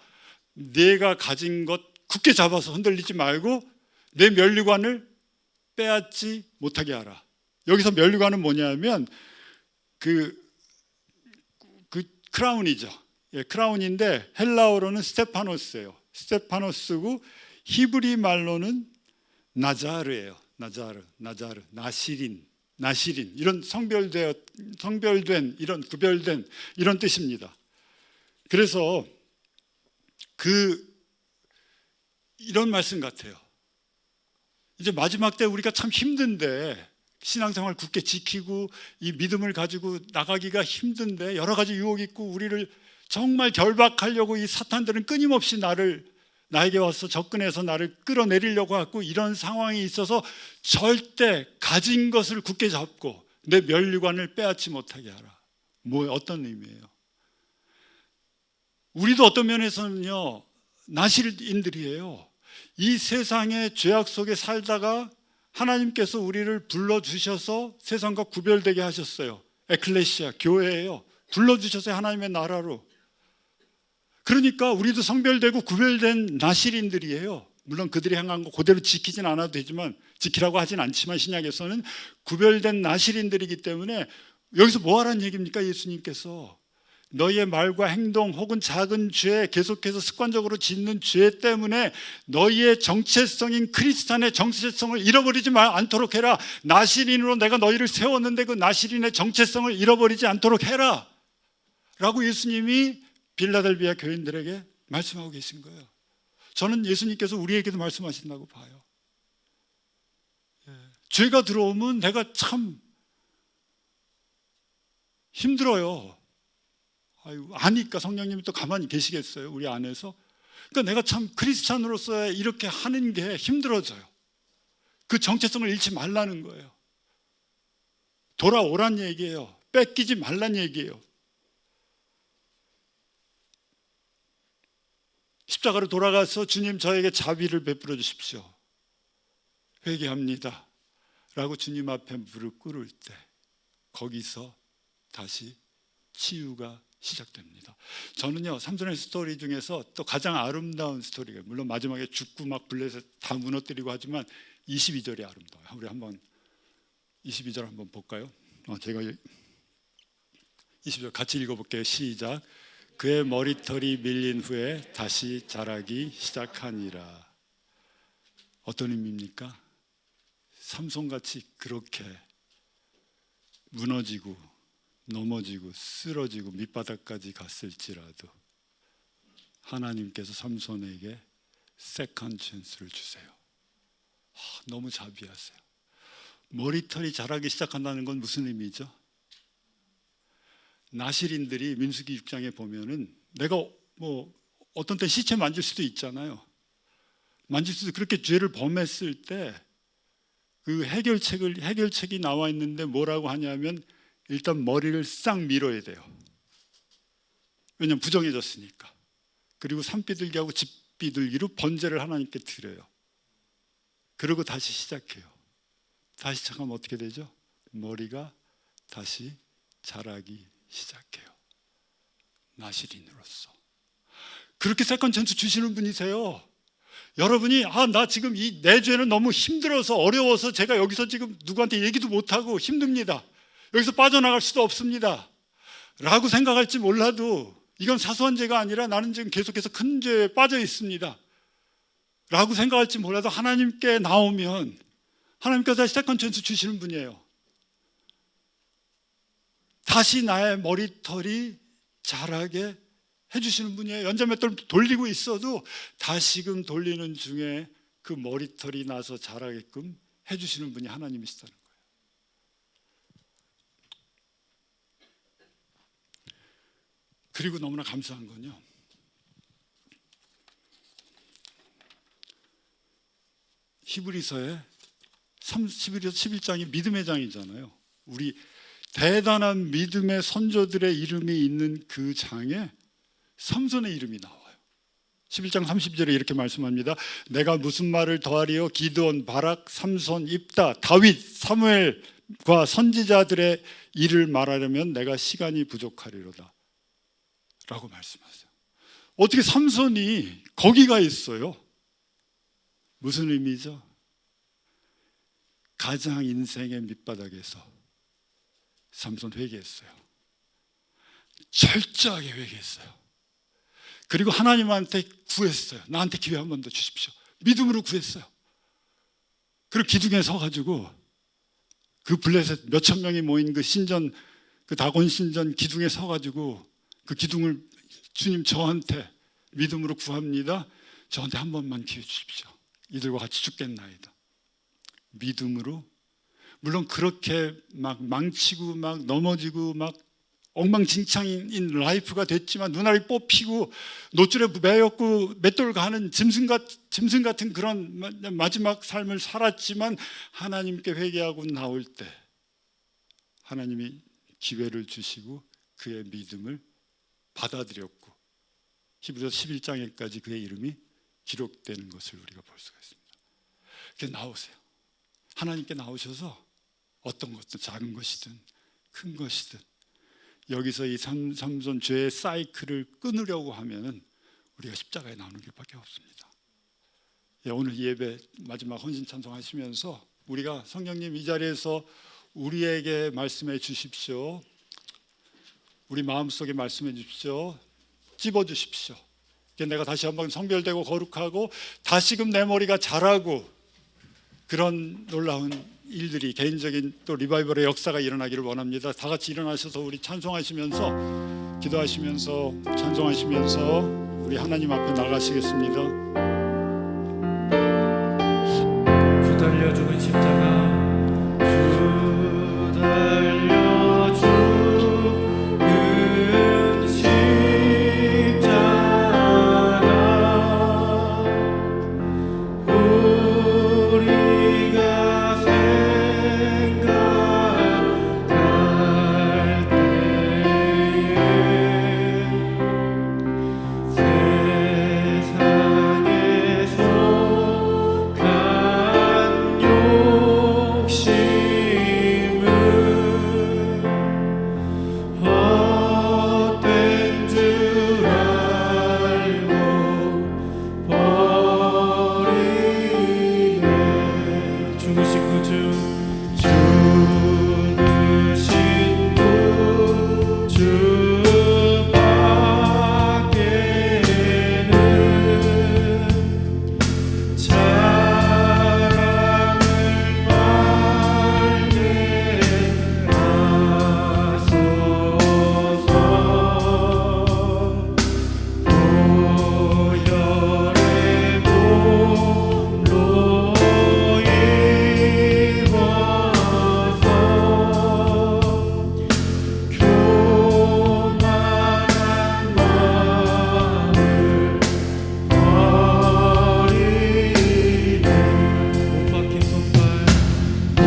내가 가진 것 굳게 잡아서 흔들리지 말고 내 면류관을 빼앗지 못하게 하라. 여기서 면류관은 뭐냐면 그 크라운이죠. 예, 크라운인데 헬라어로는 스테파노스예요. 스테파노스고 히브리 말로는 나자르예요. 나자르, 나시린. 나실인, 이런 성별된, 이런 구별된 이런 뜻입니다. 그래서 이런 말씀 같아요. 이제 마지막 때 우리가 참 힘든데, 신앙생활 굳게 지키고 이 믿음을 가지고 나가기가 힘든데, 여러 가지 유혹이 있고 우리를 정말 결박하려고 이 사탄들은 끊임없이 나에게 와서 접근해서 나를 끌어내리려고 하고, 이런 상황이 있어서 절대 가진 것을 굳게 잡고 내 면류관을 빼앗지 못하게 하라. 어떤 의미예요? 우리도 어떤 면에서는요, 나실인들이에요. 이 세상의 죄악 속에 살다가 하나님께서 우리를 불러주셔서 세상과 구별되게 하셨어요. 에클레시아, 교회예요. 불러주셔서 하나님의 나라로. 그러니까 우리도 성별되고 구별된 나실인들이에요. 물론 그들이 행한 거 그대로 지키진 않아도 되지만, 지키라고 하진 않지만 신약에서는 구별된 나실인들이기 때문에, 여기서 뭐 하라는 얘기입니까? 예수님께서 너희의 말과 행동 혹은 작은 죄, 계속해서 습관적으로 짓는 죄 때문에 너희의 정체성인 크리스찬의 정체성을 잃어버리지 않도록 해라. 나실인으로 내가 너희를 세웠는데 그 나실인의 정체성을 잃어버리지 않도록 해라 라고 예수님이 빌라델비아 교인들에게 말씀하고 계신 거예요. 저는 예수님께서 우리에게도 말씀하신다고 봐요. 죄가 들어오면 내가 참 힘들어요. 아니까 성령님이 또 가만히 계시겠어요, 우리 안에서? 그러니까 내가 참 크리스찬으로서 이렇게 하는 게 힘들어져요. 그 정체성을 잃지 말라는 거예요. 돌아오란 얘기예요. 뺏기지 말란 얘기예요. 십자가로 돌아가서 주님 저에게 자비를 베풀어 주십시오, 회개합니다 라고 주님 앞에 무릎 꿇을 때, 거기서 다시 치유가 시작됩니다. 저는요, 삼손의 스토리 중에서 또 가장 아름다운 스토리가, 물론 마지막에 죽고 막 블레셋 다 무너뜨리고 하지만 22절이 아름다워요. 우리 한번 22절 한번 볼까요? 제가 22절 같이 읽어볼게요. 시작. 그의 머리털이 밀린 후에 다시 자라기 시작하니라. 어떤 의미입니까? 삼손같이 그렇게 무너지고 넘어지고 쓰러지고 밑바닥까지 갔을지라도 하나님께서 삼손에게 세컨드 찬스를 주세요. 너무 자비하세요. 머리털이 자라기 시작한다는 건 무슨 의미죠? 나실인들이 민수기 6장에 보면은, 내가 어떤 때 시체 만질 수도 있잖아요. 만질 수도, 그렇게 죄를 범했을 때 그 해결책이 나와 있는데 뭐라고 하냐면, 일단 머리를 싹 밀어야 돼요. 왜냐하면 부정해졌으니까. 그리고 산비둘기하고 집비둘기로 번제를 하나님께 드려요. 그리고 다시 시작해요. 다시 시작하면 어떻게 되죠? 머리가 다시 자라기 시작해요. 나실인으로서. 그렇게 세컨드 찬스 주시는 분이세요. 여러분이 나 지금 내 죄는 너무 힘들어서 어려워서 제가 여기서 지금 누구한테 얘기도 못하고 힘듭니다, 여기서 빠져나갈 수도 없습니다 라고 생각할지 몰라도, 이건 사소한 죄가 아니라 나는 지금 계속해서 큰 죄에 빠져 있습니다 라고 생각할지 몰라도, 하나님께 나오면 하나님께서 다시 세컨드 찬스 주시는 분이에요. 다시 나의 머리털이 자라게 해주시는 분이에요. 연자맷돌 돌리고 있어도 다시금 돌리는 중에 그 머리털이 나서 자라게끔 해주시는 분이 하나님이시다는 거예요. 그리고 너무나 감사한 건요, 히브리서의 11장이 믿음의 장이잖아요. 우리 대단한 믿음의 선조들의 이름이 있는 그 장에 삼손의 이름이 나와요. 11장 30절에 이렇게 말씀합니다. 내가 무슨 말을 더하리요? 기드온, 바락, 삼손, 입다, 다윗, 사무엘과 선지자들의 일을 말하려면 내가 시간이 부족하리로다 라고 말씀하세요. 어떻게 삼손이 거기가 있어요? 무슨 의미죠? 가장 인생의 밑바닥에서 삼손 회개했어요. 철저하게 회개했어요. 그리고 하나님한테 구했어요. 나한테 기회 한 번 더 주십시오. 믿음으로 구했어요. 그리고 기둥에 서가지고 그 블레셋 몇천 명이 모인 그 신전, 그 다곤 신전 기둥에 서가지고 그 기둥을 주님 저한테 믿음으로 구합니다. 저한테 한 번만 기회 주십시오. 이들과 같이 죽겠나이다. 믿음으로. 물론 그렇게 막 망치고 막 넘어지고 막 엉망진창인 라이프가 됐지만 눈알이 뽑히고 노줄에 매였고 맷돌 가는 짐승 같은 그런 마지막 삶을 살았지만 하나님께 회개하고 나올 때 하나님이 기회를 주시고 그의 믿음을 받아들였고 히브리서 11장에까지 그의 이름이 기록되는 것을 우리가 볼 수가 있습니다. 그렇게 나오세요. 하나님께 나오셔서 어떤 것도 작은 것이든 큰 것이든 여기서 이 삼손 죄의 사이클을 끊으려고 하면은 우리가 십자가에 나오는 길밖에 없습니다. 오늘 예배 마지막 헌신 찬송하시면서 우리가 성령님 이 자리에서 우리에게 말씀해 주십시오. 우리 마음속에 말씀해 주십시오. 찝어 주십시오. 내가 다시 한번 성별되고 거룩하고 다시금 내 머리가 자라고 그런 놀라운 일들이 개인적인 또 리바이벌의 역사가 일어나기를 원합니다. 다 같이 일어나셔서 우리 찬송하시면서 기도하시면서 찬송하시면서 우리 하나님 앞에 나가시겠습니다. 주 달려 죽은 십자가 주 달려 죽은 십자가 우리가 생각할 때에 세상에서 간 욕심은 헛된 줄 알고 버리네. 죽으신 구주 죽으신 구주 밖에는 자랑을 말게 하소서. 보혈의 몸로 입어서 교만한 마음을 버리네. 못 박힌 손발 못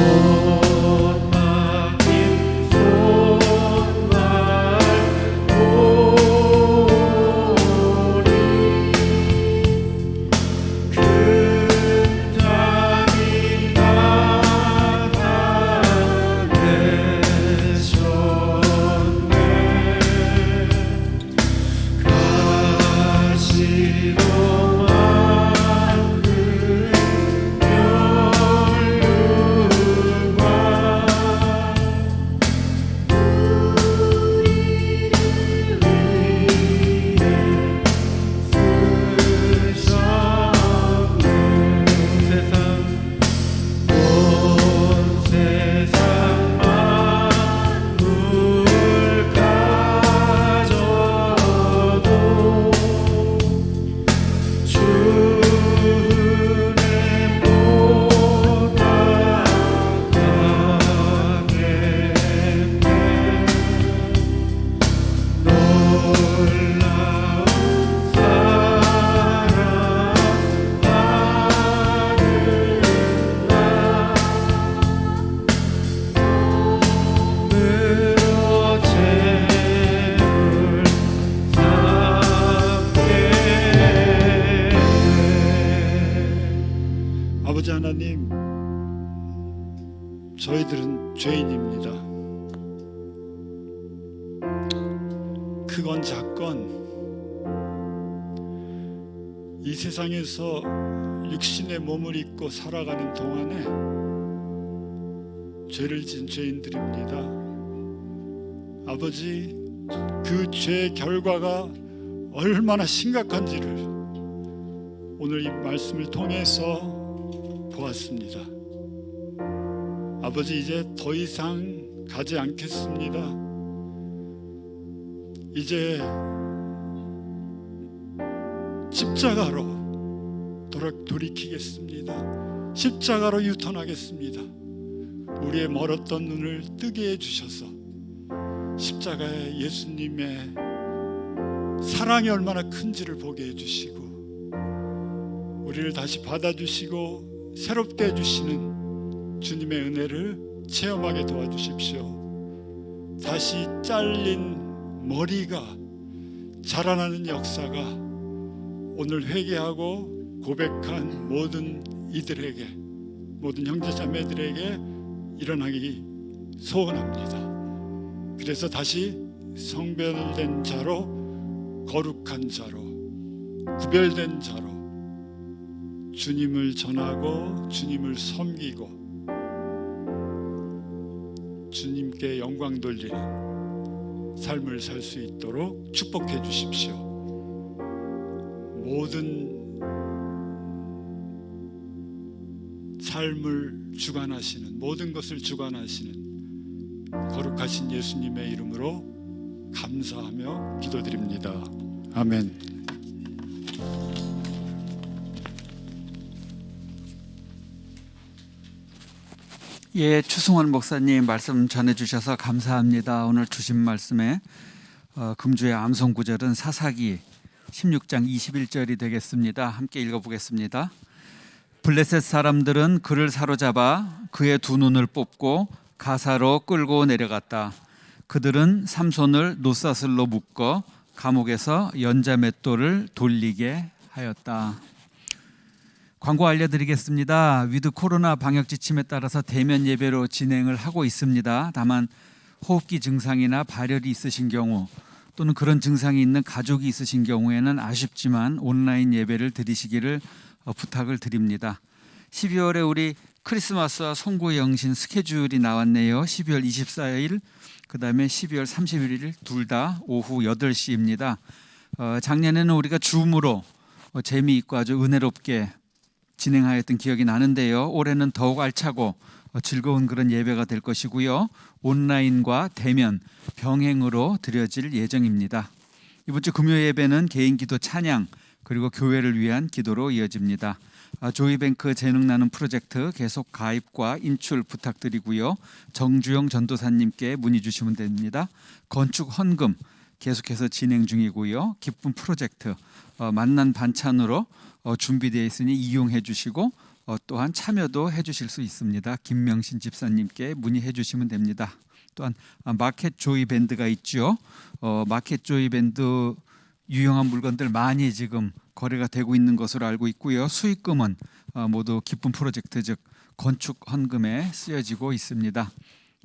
박힌 손발 오리 큰 자비 나타내셨네. 가시로 만든 멸류관 온 세상 만물 가져도 주는 보다 강했네. 놀라운 사랑 하는 나 으로 죄를 삼게. 아버지 하나님, 저희들은 죄인입니다. 크건 작건 이 세상에서 육신의 몸을 입고 살아가는 동안에 죄를 지은 죄인들입니다. 아버지, 그 죄의 결과가 얼마나 심각한지를 오늘 이 말씀을 통해서 보았습니다. 아버지, 이제 더 이상 가지 않겠습니다. 이제 십자가로 돌이키겠습니다. 십자가로 유턴하겠습니다. 우리의 멀었던 눈을 뜨게 해주셔서 십자가의 예수님의 사랑이 얼마나 큰지를 보게 해주시고, 우리를 다시 받아주시고 새롭게 해주시는 주님의 은혜를 체험하게 도와주십시오. 다시 잘린 머리가 자라나는 역사가 오늘 회개하고 고백한 모든 이들에게, 모든 형제자매들에게 일어나기 소원합니다. 그래서 다시 성별된 자로, 거룩한 자로, 구별된 자로 주님을 전하고 주님을 섬기고 주님께 영광 돌리는 삶을 살 수 있도록 축복해 주십시오. 모든 삶을 주관하시는, 모든 것을 주관하시는 거룩하신 예수님의 이름으로 감사하며 기도드립니다. 아멘. 예, 추승원 목사님 말씀 전해주셔서 감사합니다. 오늘 주신 말씀에 금주의 암송 구절은 사사기 16장 21절이 되겠습니다. 함께 읽어보겠습니다. 블레셋 사람들은 그를 사로잡아 그의 두 눈을 뽑고 가사로 끌고 내려갔다. 그들은 삼손을 노사슬로 묶어 감옥에서 연자맷돌을 돌리게 하였다. 광고 알려드리겠습니다. 위드 코로나 방역 지침에 따라서 대면 예배로 진행을 하고 있습니다. 다만 호흡기 증상이나 발열이 있으신 경우 또는 그런 증상이 있는 가족이 있으신 경우에는 아쉽지만 온라인 예배를 드리시기를 부탁을 드립니다. 12월에 우리 크리스마스와 송구영신 스케줄이 나왔네요. 12월 24일 그 다음에 12월 31일 둘 다 오후 8시입니다. 작년에는 우리가 줌으로 재미있고 아주 은혜롭게 진행하였던 기억이 나는데요. 올해는 더욱 알차고 즐거운 그런 예배가 될 것이고요. 온라인과 대면 병행으로 드려질 예정입니다. 이번 주 금요 예배는 개인 기도 찬양 그리고 교회를 위한 기도로 이어집니다. 조이뱅크 재능 나눔 프로젝트 계속 가입과 인출 부탁드리고요. 정주영 전도사님께 문의 주시면 됩니다. 건축 헌금 계속해서 진행 중이고요. 기쁨 프로젝트 만난 반찬으로 준비되어 있으니 이용해 주시고 또한 참여도 해 주실 수 있습니다. 김명신 집사님께 문의해 주시면 됩니다. 또한 마켓 조이 밴드가 있죠. 마켓 조이 밴드 유용한 물건들 많이 지금 거래가 되고 있는 것으로 알고 있고요. 수익금은 모두 기쁨 프로젝트 즉 건축 헌금에 쓰여지고 있습니다.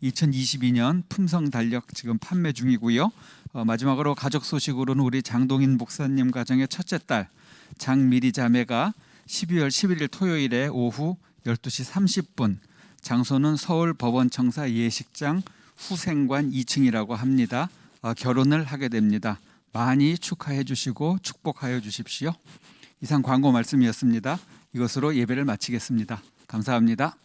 2022년 품성 달력 지금 판매 중이고요. 마지막으로 가족 소식으로는 우리 장동인 목사님 가정의 첫째 딸 장미리 자매가 12월 11일 토요일에 오후 12시 30분 장소는 서울 법원청사 예식장 후생관 2층이라고 합니다. 결혼을 하게 됩니다. 많이 축하해 주시고 축복하여 주십시오. 이상 광고 말씀이었습니다. 이것으로 예배를 마치겠습니다. 감사합니다.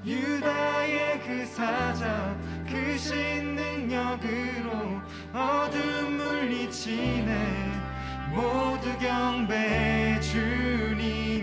유다의 그 사자 그 신능력으로 어둠 물리치네 모두 경배 주님